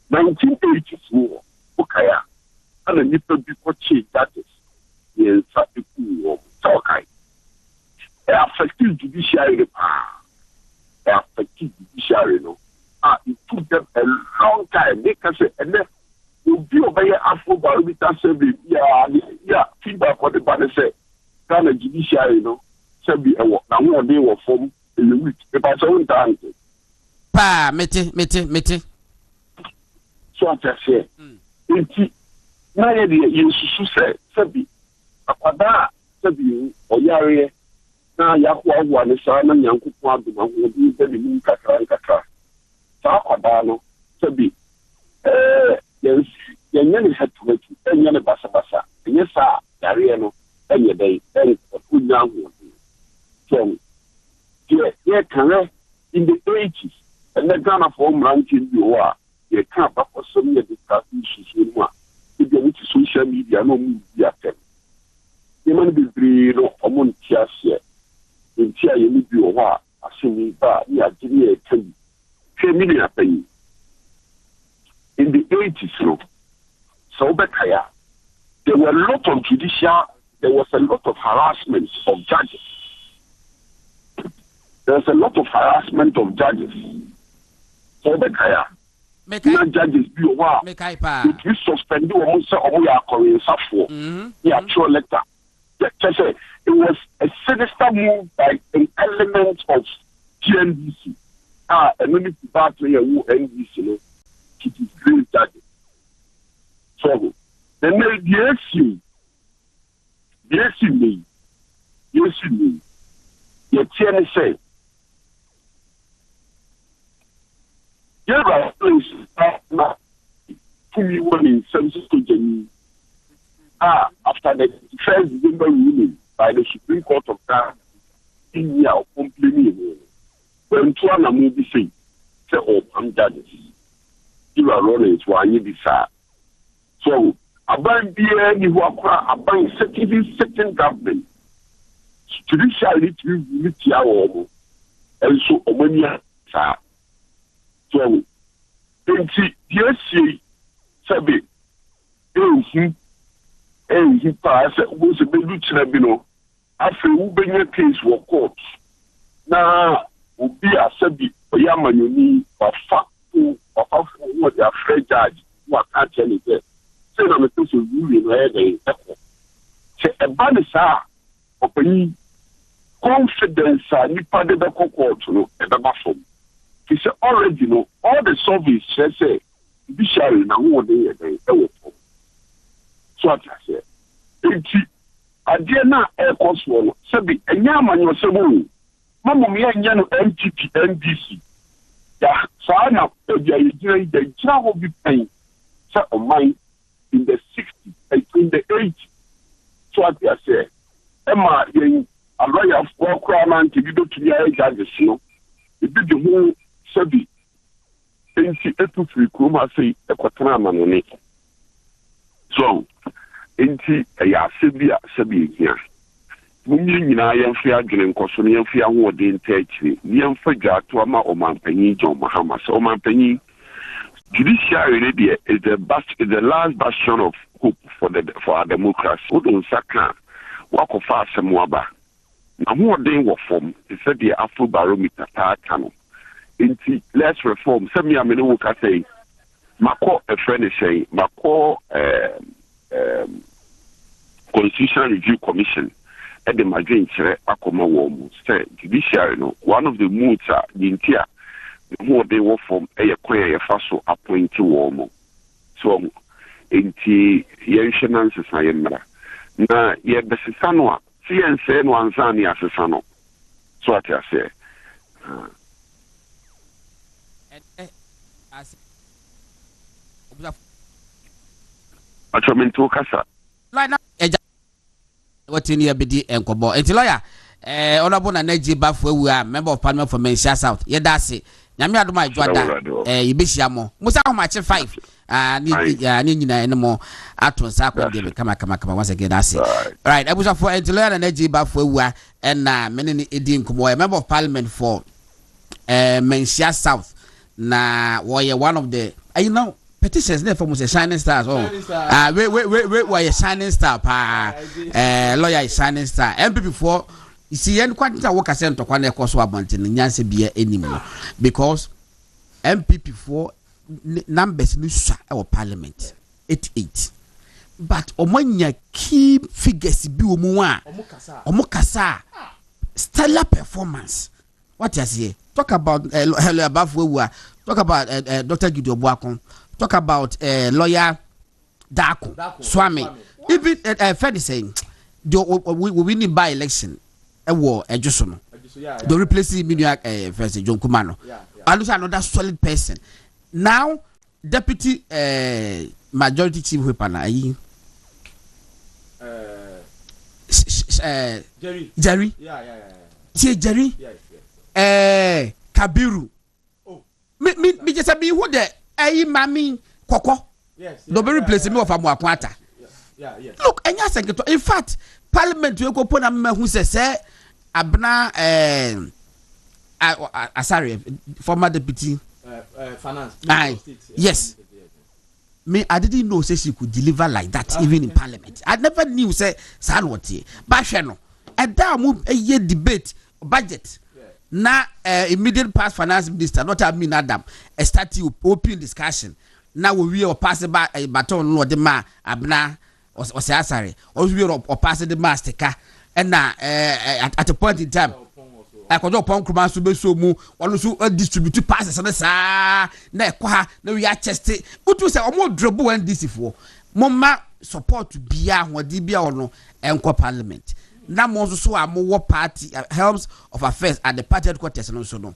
1984, Okaya, and a nipple before chief that is. Yes, okay. Affected judiciary, affected judiciary, no. It took them a long time. They can say, and then you'll be obeying Afro-Barometer survey. Yeah, feedback on the banner say. Ghana judiciary, Sabi, and one day were formed in the week. The person done it. Pa, mete. So I say, now you say, Sabi, Apada, Sabi, or Yari, now Yakwa, one is son and young Kupa, the one who is the moon Katra. Sapadano, Sabi, yes, Yan had to make it, and Yan Basa, and yes, sir, Yariano. Any day, and a good young one. So, yeah, can in the 80s, and the Ghana form ranking you are, you can't back for some years issues with one. If you need social media, no media. You might be free among tears here. In tear, you need your war, assuming that you are giving a 10 million penny. In the 80s, so Bekaya, there were a lot of there was a lot of harassment of judges. There's a lot of harassment of judges. So the judges be a while. If you suspend you almost say we are calling for the actual letter. It was a sinister move by an element of GNDC. And when it's about to NDC, it is great judges. So then the issue. Yes, me. You can say, yeah, right, please, to me, one in San Francisco, after the first December ruling by the Supreme Court of Ghana, in your complaining, when two other movie say, I'm judges. You are running to one, you decide. So, about the end, you are about certain government. Judiciary to meet your and so many are. So, yes, Sabi, he passed was a baby tribunal after who bring a case for court. Now, will be a Sabi, or Yamanuni, or fact, or what they are afraid judge, what can't tell you there. Say, I'm a person who really say a banisa open confidence nipa de be court no e be bafom. He say already all the service say judiciary na wo de ye dey e wo. So I say enti ade na e course wo say be enya amanyo se mo mama me enya no MTP NDC ya sa na e dia jira ho bi pen say o man in the 60s and in the 80s. So I say Emma a lawyer for crime to be to the judges. It did the whole Sabi. And she ate to free Kuma say a quatran. So, ain't a Sabi here. Mummy, I am fair dream, Cosonian Fia, who didn't take me. Niam Faja to Ama Oman Penny, John Mahama, Oman Penny. Judiciary is the last bastion of hope for our democracy. Who don't saka walk of fast and waba. Now, more day work form is said the Afro barometer channel. Into less reform. Some young men who can say, Mako a friend is saying, Mako Constitutional Review Commission. At the Bɛkyerɛ akɔma wɔn say judiciary no one of the moods are the entire more they work from a kwan so appoint wɔn so enti yɛnhwɛ nan sesa yɛ mmara na yɛbɛsesa no a si yɛnsɛe no ansa ne asesa no so ate asɛ atwamento kasa what in here be enkobo enti lawyer honorable na naji bafo awu a member of parliament for Mensia South ye da se nyame adoma adwada yebehia mo musa ho mache 5 ni nyina ene mo aton sa kwa de kama once again that's it right abusa for enti lawyer na naji bafo awu a na mene ni edi nkobo member of parliament for Mensia South na we one of the you know petitions there for a shining stars. Wait, why a shining star? Lawyer is shining star. MPP for you see, and quite a work center when they cost one month in Yancy beer anymore because MPP for numbers new our parliament 88. But Omonya key figures be Omukasa stellar performance. What you say? Talk about above where we are. Talk about Dr. Gideon Boakon. Talk about lawyer Dako Swami. Even Fedi saying we winning by election a war a Josono. The replacing Minia first John Kumano. I look another solid person. Now deputy majority chief whipana Jerry. Jerry. Kabiru. Me just be who there. Mami Koko. Yes. No be replace me of Amuakwata. Look, enya secretary. In fact, Parliament we go put na me who say Abna Asare, former deputy finance. Yes. Me, I didn't know say she could deliver like that even in Parliament. I never knew say Sanwati. But no. And that move a year debate budget. Na immediate past finance minister not have me Adam a start open discussion now we will pass by a baton no the ma abna or Asare or we will pass the master and now at a point in time I could upon Kuman so be so mu also distribute passes and na kwa na we are chested what you say more dribble and this for mama support to be a what dibia or no enko parliament. Na mo so a mo party helps of affairs at the party headquarters no so no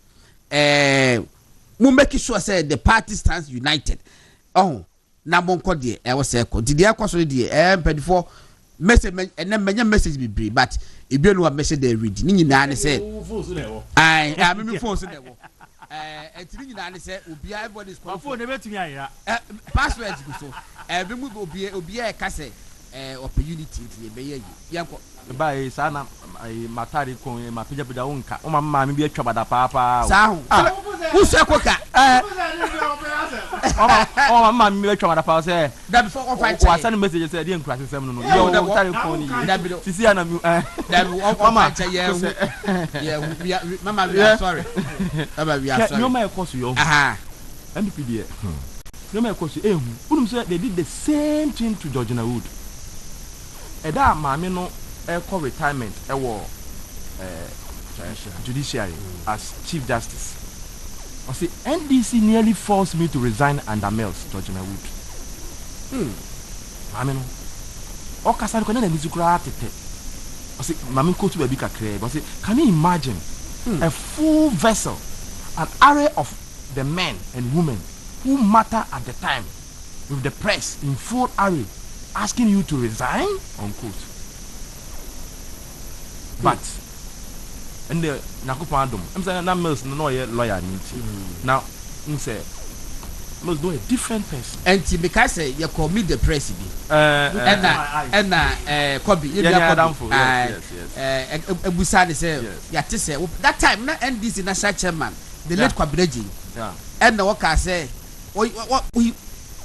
mo make sure say the party stands united oh na mo nko de e wo say ko did e kwaso de before message and then message be brief but e be no message dey read ni nyina ne say ai me phone so dey wo etiri nyina ne say obi everybody is phone dey betumi ayira password go so be mu obi e ka say of unity e be ye yanko by sana matari ko ma pija unka o mama me bi atwa bada papa sa hu who say koka o mama me bi atwa bada papa say that before on fight wa send message say dey nkura sesem no yo matari ko ni sisi ana mi that mama yeah mama we are sorry mama we are sorry no my course yo MPP there no my course ehu unum say they did the same thing to Georgina Wood eda maame no call retirement judiciary as chief justice. I say NDC nearly forced me to resign under Mills Georgina Wood. I mean, all Kasari can never tete. I say, Mammy go to a big crab. I say, can you imagine a full vessel, an array of the men and women who matter at the time, with the press in full array, asking you to resign? Unquote. But and the nakupandum I'm saying na Mills no lawyer now say Mills do a different person and because you call me the president and Kobe Ebusade say that time na NDC national chairman the late Kwabereji and the worker say what we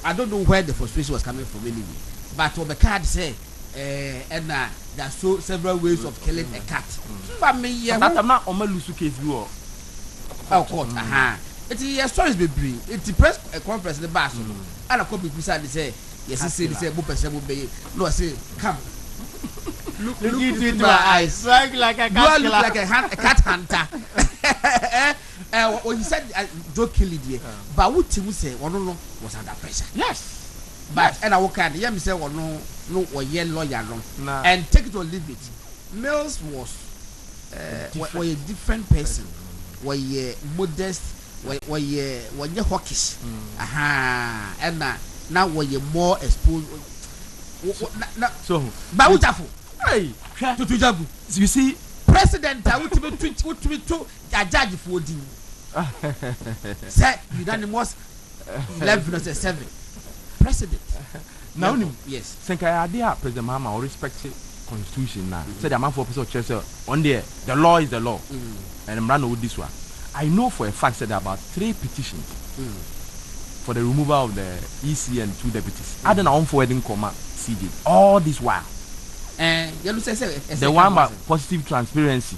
I don't know where the frustration was coming from anyway but what the card say and there are so several ways of killing a cat but me yeah that I'm not on my loose case view of course it is stories be bring it press a conference the bass and a copy beside say yes he say bo person bo be no say come look into my eyes like a cat look like a cat hunter when he said don't kill it here but what he say one no was under pressure yes but and I walk out yeah me say one no or yellow long and take it or leave it Mills was a different person were modest were hawkish and now were more exposed so but what hey to you see president I would to a judge for you say unanimous 11-7 president now yes think I idea President Mahama or respect constitution now said the man for person church on there the law is the law and I'm running with this one I know for a fact that there are about 3 petitions for the removal of the EC and 2 deputies I don't know for wedding comma CJ all this while you say the one about positive transparency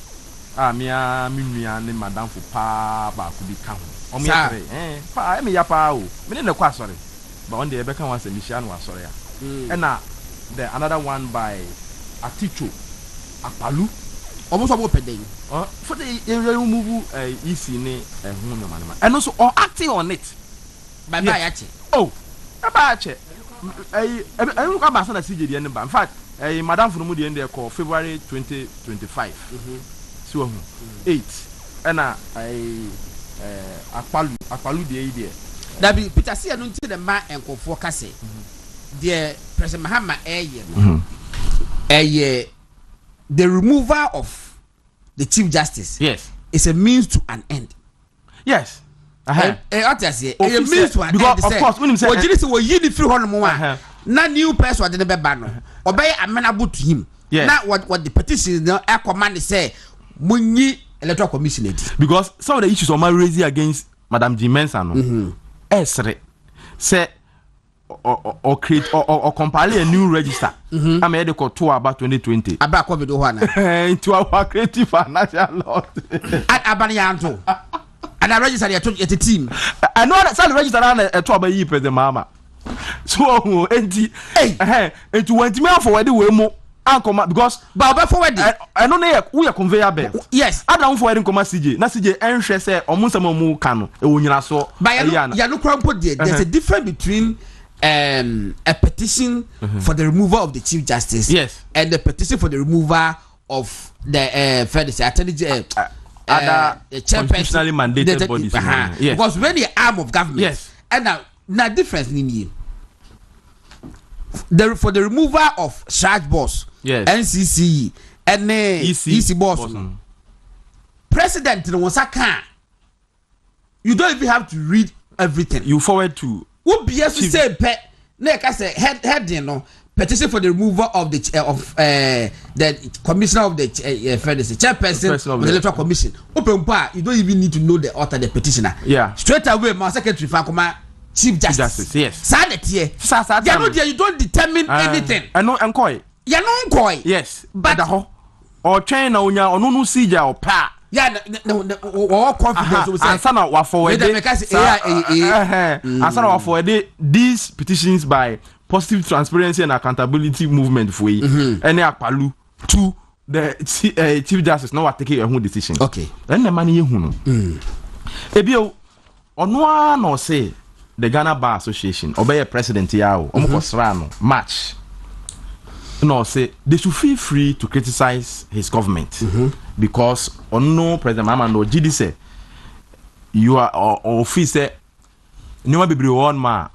me and madam for pa ba could be count on me pa me ya pa o me no kwa sorry but on the Rebecca was a mission was sorry and the another one by Aticho Apalu almost about per day for the remove EC ne and also or acting on it by Bayache oh Bayache I look about Sana CJ the end in fact madam for the end there call February 2025 so 8 and Apalu the idea that be Peter see no the man and for kase the President Mahama the removal of the Chief Justice yes is a means to an end yes a means to an end of course when him say we yidi free hono na new person de be ba no obey amenable to him na what the petition no command say munyi electoral commission because some of the issues on my raising against Madam Jimensa no esre say or create or compile a new register I made the call to about 2020 about covid ho na into our creative financial law abanianto and I register the team I know that some register on a to about President Mahama so enti into went me for the way mo because Baba forward I know we are conveyor belt yes I don't forward come CJ na CJ enhwe say omunsam mu ka no e wonyina so ya no krampo there's a difference between a petition for the removal of the Chief Justice yes and the petition for the removal of the other constitutionally mandated bodies yes because when the arm of government yes and now difference in here for the removal of charge boss yes NCC and EC boss president no one can you don't even have to read everything you forward to who be as say na ka say heading no petition for the removal of the commissioner of the chairperson of the electoral commission open pa you don't even need to know the author the petitioner straight away my secretary Fakoma Chief Justice yes sanity you don't determine anything I know enkoy you know enkoy yes but or train na onya ono no sija o pa all confidence ansana wa forward ansana wa forward these petitions by positive transparency and accountability movement for any Akpalu to the Chief Justice now take a own decision okay and the money hu no ebio ono no say the Ghana Bar Association obey president yao omukosra no match no say they should feel free to criticize his government because no President Mahama no GD say you are officer no be one ma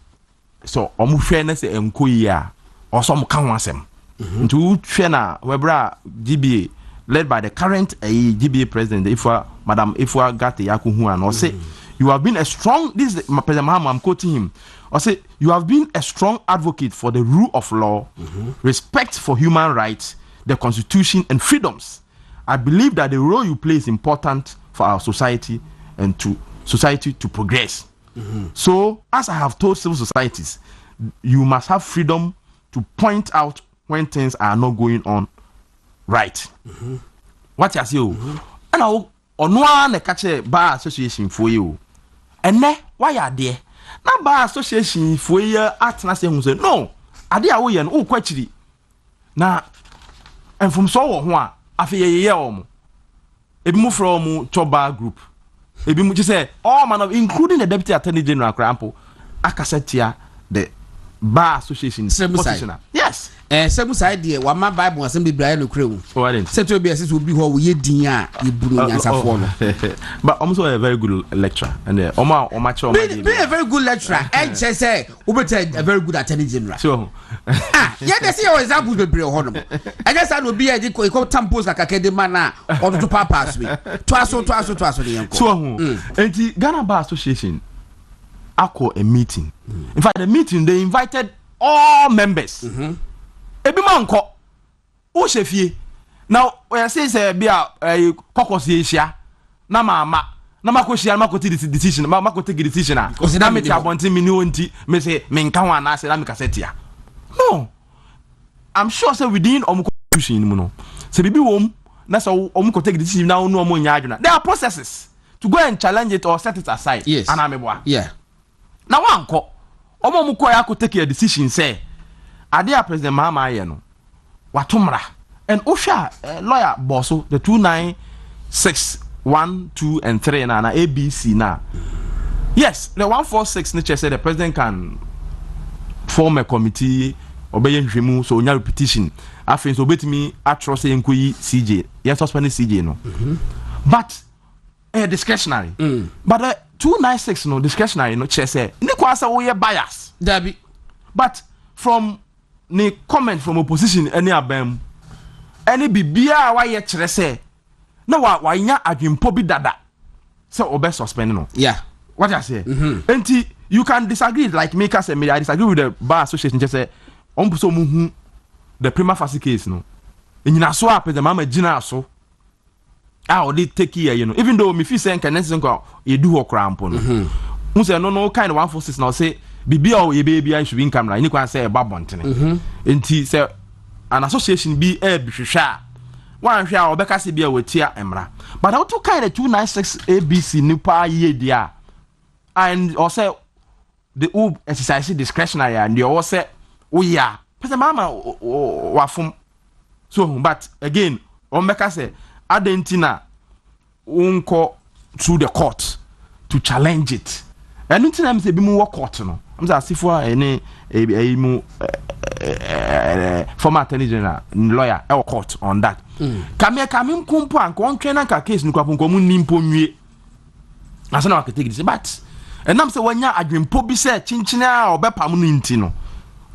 so omu hwe na say enko yi a oso mo ka ho asem nti wo hwe na webra GBA led by the current GBA president, Madam Ifua Gate-Yaku Huan, or say, you have been a strong, this is President Mahama, I'm quoting him, or say, you have been a strong advocate for the rule of law, respect for human rights, the constitution, and freedoms. I believe that the role you play is important for our society and to society to progress. So, as I have told civil societies, you must have freedom to point out when things are not going on right. What you say? And now, on one catch a bar association for you. And then, why are there? Now, bar association for you at Nasa say, no, I did away and oh, quite now, and from so one, I feel a year it moved from Choba group. It be just say, all man of including the Deputy Attorney General Crampo, Akasetia, the bar association positioner. Yes. Some side dear, one my Bible assembly Brian Crew. Oh, I didn't. Set to be as it will be what we dinya, you blue as a follow. But also a very good lecturer. And Oma Omacho be a very good lecturer. And say, Uber a very good Attorney General. Sure. Yeah, they see your example will be honorable. I guess I will be a deco tampos like a kedemana or to papas me. Twice. So, and the Ghana Bar Association, I call a meeting. In fact, the meeting they invited all members. Ebi manko o chefie now we say be a kokosi ehia na mama na makohia na makoti decision ma makoti decision a na me tabonti me ni onti me say me nka ho ana say na me kasetia no I'm sure say within constitution mu no say bibi wom na so take decision na no omo nya adwuna there are processes to go and challenge it or set it aside yes. And ameboa yeah na wanko omo mu ko ya ko take a decision say Adia President Mahama Ayeno, Watumra, and Osha lawyer Bosso, the 296, 1, 2, and 3 na ABC na. Yes, the 146 nature said the president can form a committee, obey Jimu, so no repetition. After so bet me atrocity inquiry CJ. Yes, suspended CJ no. But discretionary. But 296 no discretionary no chair say. Nikwasa we bias. Dabi. But from ni comment from opposition any abem any bibia wa ye kire say na wa nya adwempo bi dada so obe suspend no yeah what I say enti you can disagree like me say me I disagree with the bar association just say on so mu the prima facie case no enyina so apɛ the mama gina so o dey take here you know even though me feel say can nko e do ho crampo no mu say no kind of 146 now say Bibi or ye baby I should be in camera. You can say a babontine. Enti say an association be a bishusha. One share or Becca be a wetia emra. But how to kind of 296 ABC Nipa ye dia. And also the old exercise discretionary and you all say, oh yeah, President Mama wafum. So, but again, on Becca say, Adentina unko through the court to challenge it. And until I'm saying, be more court no. I'm saying, for any former attorney general lawyer or court on that. Come kumpo and contract a case no kwapon komu nimpo nwie. Asa na take this but and I'm saying when ya adwempo bi say chinchina or bepam no nti no.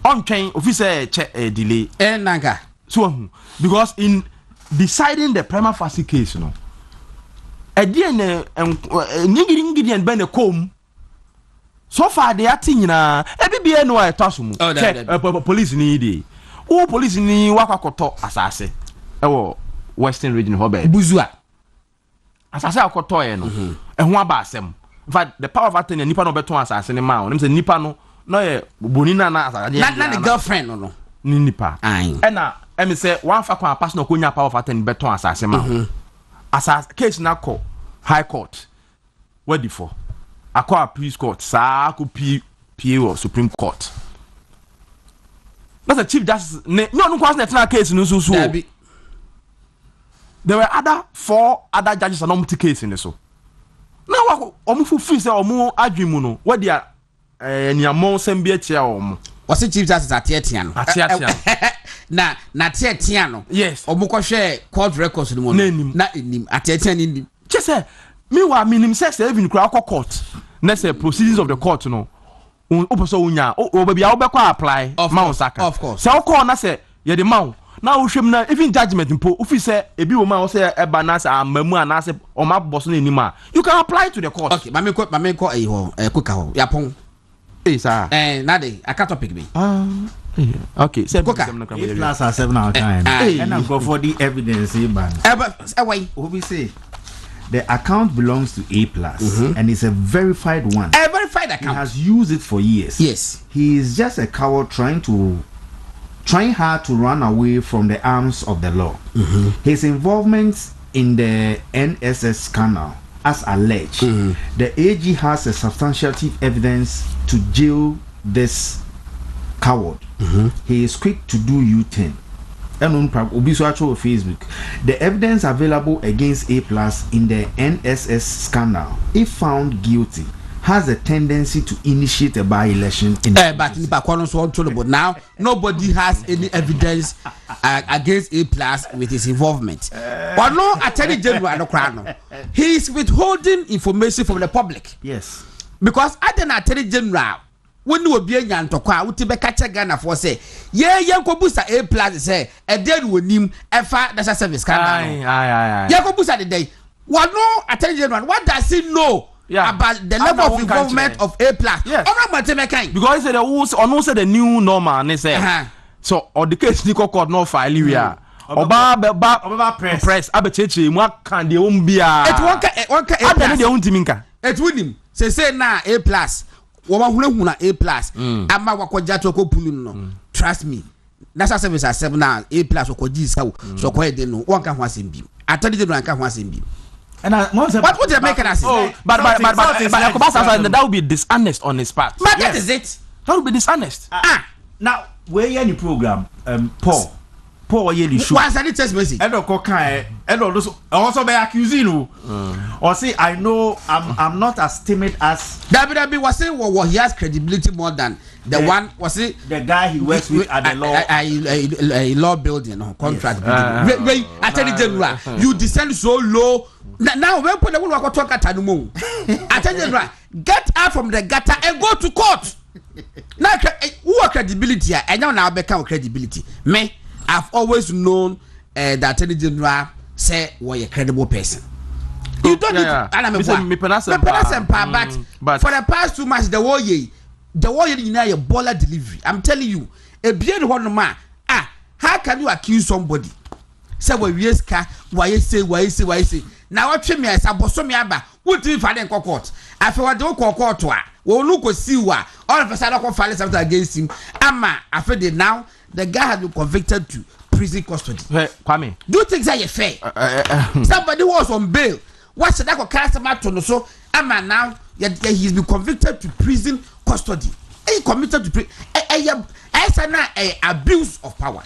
On train officer check delay. Nanga. So because in deciding the prima facie case no. Again ngiri and ben the comb. So far they are thing na ebibia no a tasum police need o police ni wakakoto asase ewo western region hobe buzua asase akoto e no ehun aba asem in fact the power of attorney nipa no beton asase ni ma o say nipa no no ye bonina na asase na the girlfriend no ni nipa e na em say one fa kwa pass no konya power of attorney beton asase ma asase case na ko high court what before Akwa appeals court, sa ko PA or Supreme Court. That's a chief justice. No question na case no so. There were other 4 other judges on the case in so. Now omu free say omu adwimu no. What dia niamon sembia tia omu. Was it chief justice atiatia no? Atiatia. Na atiatia no. Yes. Omu ko share court records no mo. Na enim atiatia ni nim. Just say meanwhile minim say even kura court. Next proceedings of the court no o person unya o baby a obekwa apply ma osaka of course say o call na say ye the man now we na even judgment impo if say ebi wo ma wo say e ba na say amamu anase o ma boss na enima you can apply to the court. Okay, mame ko e ho kuka ho yapon sir nade aka topic me okay say plus are 7 out time and I'm go for the evidence ban why we say the account belongs to A plus and it's a verified one. A verified account. He has used it for years. Yes. He is just a coward trying hard to run away from the arms of the law. His involvement in the NSS scandal, as alleged, the AG has a substantiative evidence to jail this coward. He is quick to do U-turn. And on Facebook, the evidence available against A plus in the NSS scandal, if found guilty, has a tendency to initiate a by-election in but now nobody has any evidence against A plus with his involvement. But no Attorney General no he is withholding information from the public. Yes, because at an Attorney General when you be nyantokwa wuti be kache Ghana for say ye ko busa A plus say e dey wonim efa national service scandal ye ko busa the day what no Attorney General what does he know about the level of involvement of A plus? Yes. Because he said the say the new normal and say so or the case ni court no file we are oba press abecheche mu kan de ombia it one de untiminka it wonim say na A plus huna A plus ama wakoja to ko pulu no trust me national service are 7 now A plus wakoji sawo so ko e de no won kan ho asem bi Attorney General kan ho asem bi. And what would they make us say? But that would be dishonest on his part. But that is it. That would be dishonest. Now where you any program Paul ye show. What's any test message? And also by accusing you. Or say I know I'm not as timid as WW was saying he has credibility more than the one was it the guy he works with at the law a law building or contract building. Wait, Attorney General, you descend so low. Now when put the one who talk at Tanumo, Attorney General, get out from the gutter and go to court. Now who are credibility? And now become credibility. Me, I've always known that Attorney General say we're a credible person. You don't need to. But for the past 2 months, the war in a baller delivery. I'm telling you, a beautiful one man. How can you accuse somebody? Say we why say. Now what me as abosomi aba. What do you find in court? After what do court to we look or see what all of a sudden I file something against him. Ama after the now the guy has been convicted to prison custody. Kwame, do you think that you fair? Somebody who was on bail. What should I go customer to so? Ama now he's been convicted to prison custody. He committed to abuse of power.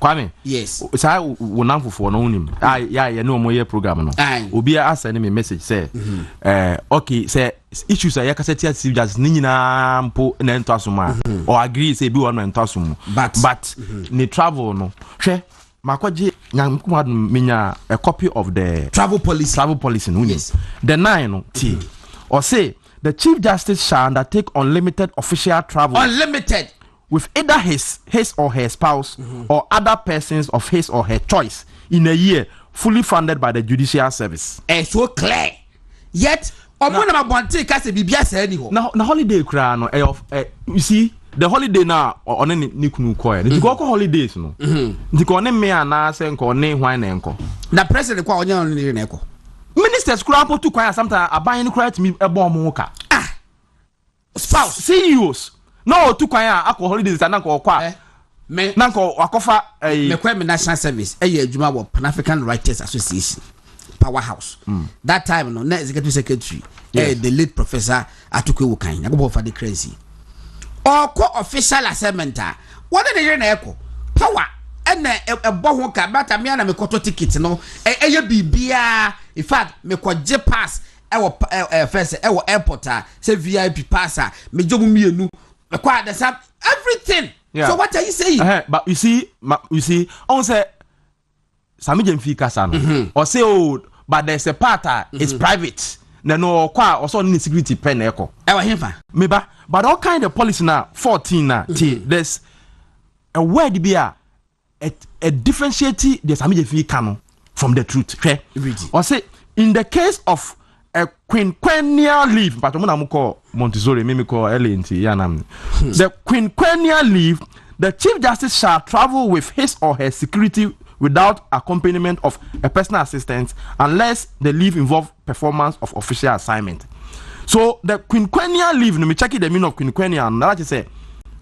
Kwame, yes. Say we now for no him. Yeah, no more program no. Obi a send me message say, okay, say issues are yakaseti as just ni nyina mpo na ntwasoma or agree say bi one ntwasom. But ni travel no. Hwe makoje nyankuma menya a copy of the travel policy no. Yes. The 9 no T. Or say the Chief Justice shall undertake unlimited official travel. Unlimited. With either his or her spouse or other persons of his or her choice in a year, fully funded by the Judiciary Service. It's so clear. Yet, now holiday crown you see the holiday now on any nikunu koy. The go holidays no. The kone me ana se nko ne hwan na nko. Na president kwa onye on ne nko. Ministers kura po tu kwan sometimes aban ni kura timi ebo mo ka. Spouse CEOs no tu kwan akọ holidays na nko kwa me na nko akofa me kwa me national service adwuma wo Pan African Writers Association powerhouse that time no na executive secretary the late professor Atukwe Wukan yago for the crazy or official assignment what dey hear na eko power na ebo ho ka bata me na me koto ticket no bibia in fact me koje pass first airport say VIP pass me jobu mienu kwa the same everything. So what are you saying? But you see on say Sami Jemfi kasa no or say but there's a part it's private no kwa also need security pen eko meba but all kind of policy now 14 now there's a word be a differentiate the Sami Jefi canon from the truth. Okay? Or say in the case of a quinquennial leave, but I'm gonna call Montessori, maybe call LNT, Yanam. The quinquennial leave, the Chief Justice shall travel with his or her security without accompaniment of a personal assistant unless the leave involve performance of official assignment. So the quinquennial leave, let me check it the meaning of quinquennial. Now that you say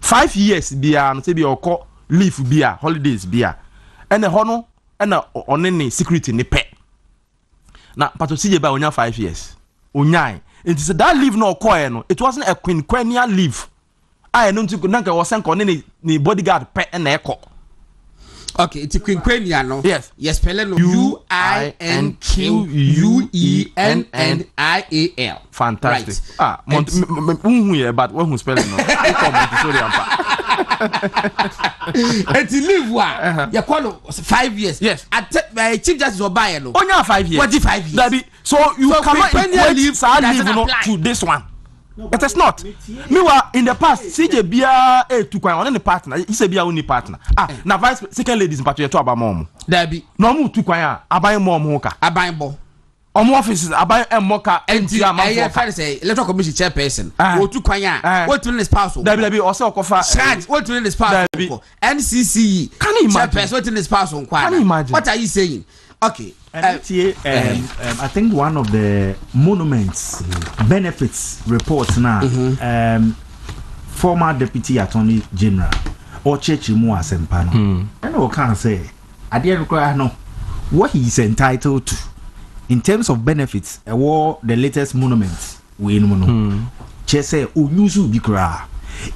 5 years bia, say be or leave bia, holidays bia, and the honor and the on any security ni pe. Now, but to see about onya 5 years, onya. It is that leave no occur no. It wasn't a quinquennial leave. I don't think nanka was sent on any bodyguard pe and echo. Okay, it's a quinquennial no. Yes. Yes, spell no UINQUENNIAL. Fantastic. Right. But when who spell no? And to live one, you call 5 years. Yes. At Chief Justice Obaya no. Only 5 years. What is 5 years? That be, so you cannot equate leave no to this one. No, it is not. Meanwhile, in the past, CJ Bia to quite on any partner. He said Bia only partner. Now vice second ladies in particular to about mom. There be no move to quite. Abai mom hoka. Abai bo. On offices abai and moka and tia man. I say electoral commission chairperson. Go to quite. What to the spouse? There be also kofa. What to the spouse? NCC. Can you imagine? What to the spouse on quite? Can you imagine? What are you saying? Okay. I think one of the monuments benefits reports now, former Deputy Attorney General or Chechimu Asempano, and we can say, I didn't know what he is entitled to in terms of benefits. The latest monuments we know. Chese unusu bikra,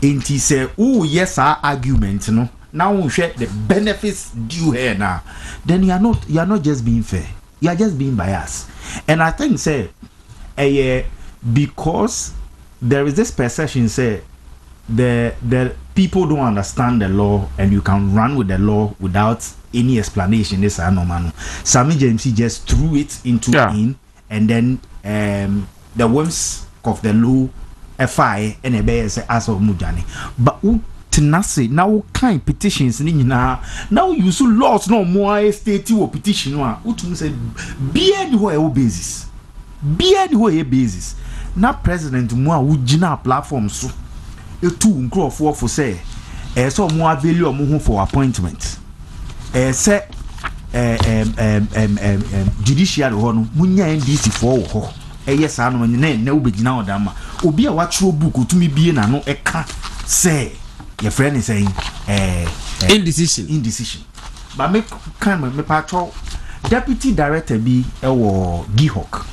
and he say, oh yes, our argument, no. Now we share the benefits due here now. Then you are not just being fair. You are just being biased. And I think say because there is this perception say the people don't understand the law and you can run with the law without any explanation. This is normal. Sammy James just threw it into in and then the whims of the law FI and a bear say as of Mujani. But tenacity now kind petitions now you so laws no more state or petition one say be anywhere basis now president more would gina platform so a two crop for say so more value or for appointment say judiciary one munya NDC for yes I know na obegina odama obi a watch book to me be na no eka say your friend is saying indecision but me kind of me patrol deputy director be Gihok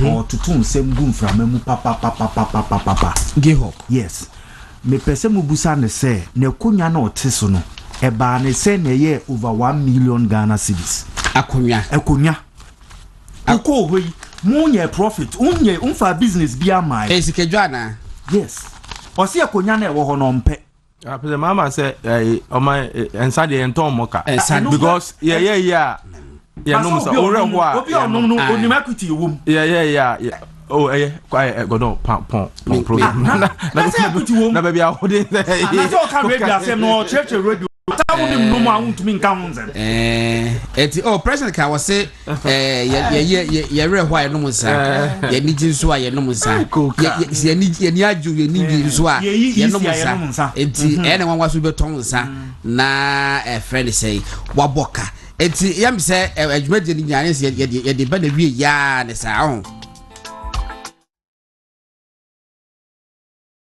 or to tune same gun from me papa Gihok yes me pese mu busa ne say ne konya na oteso no e ba ne say ne ye over 1 million Ghana cedis akonya uko hoyi munye profit unye unfa business bia mai esikejwana yes osi akonya na ewo ho no mpe the mama say my inside the entom moka because yeah no so ore ho a obi no onimakuti ewom yeah oh godo pon program na baby a hode na so ka radio asem no church radio tawo nim no ma untumi nka ho nzem president ka was say ye re ho a no musa ye ni jinso a ye no musa ye ni aju ye ni jinso a ye no musa enti ene wanwa so beton nsa na friend say waboka enti yam say adwuma de ni nyane ye de ba na wie ya ne sa ho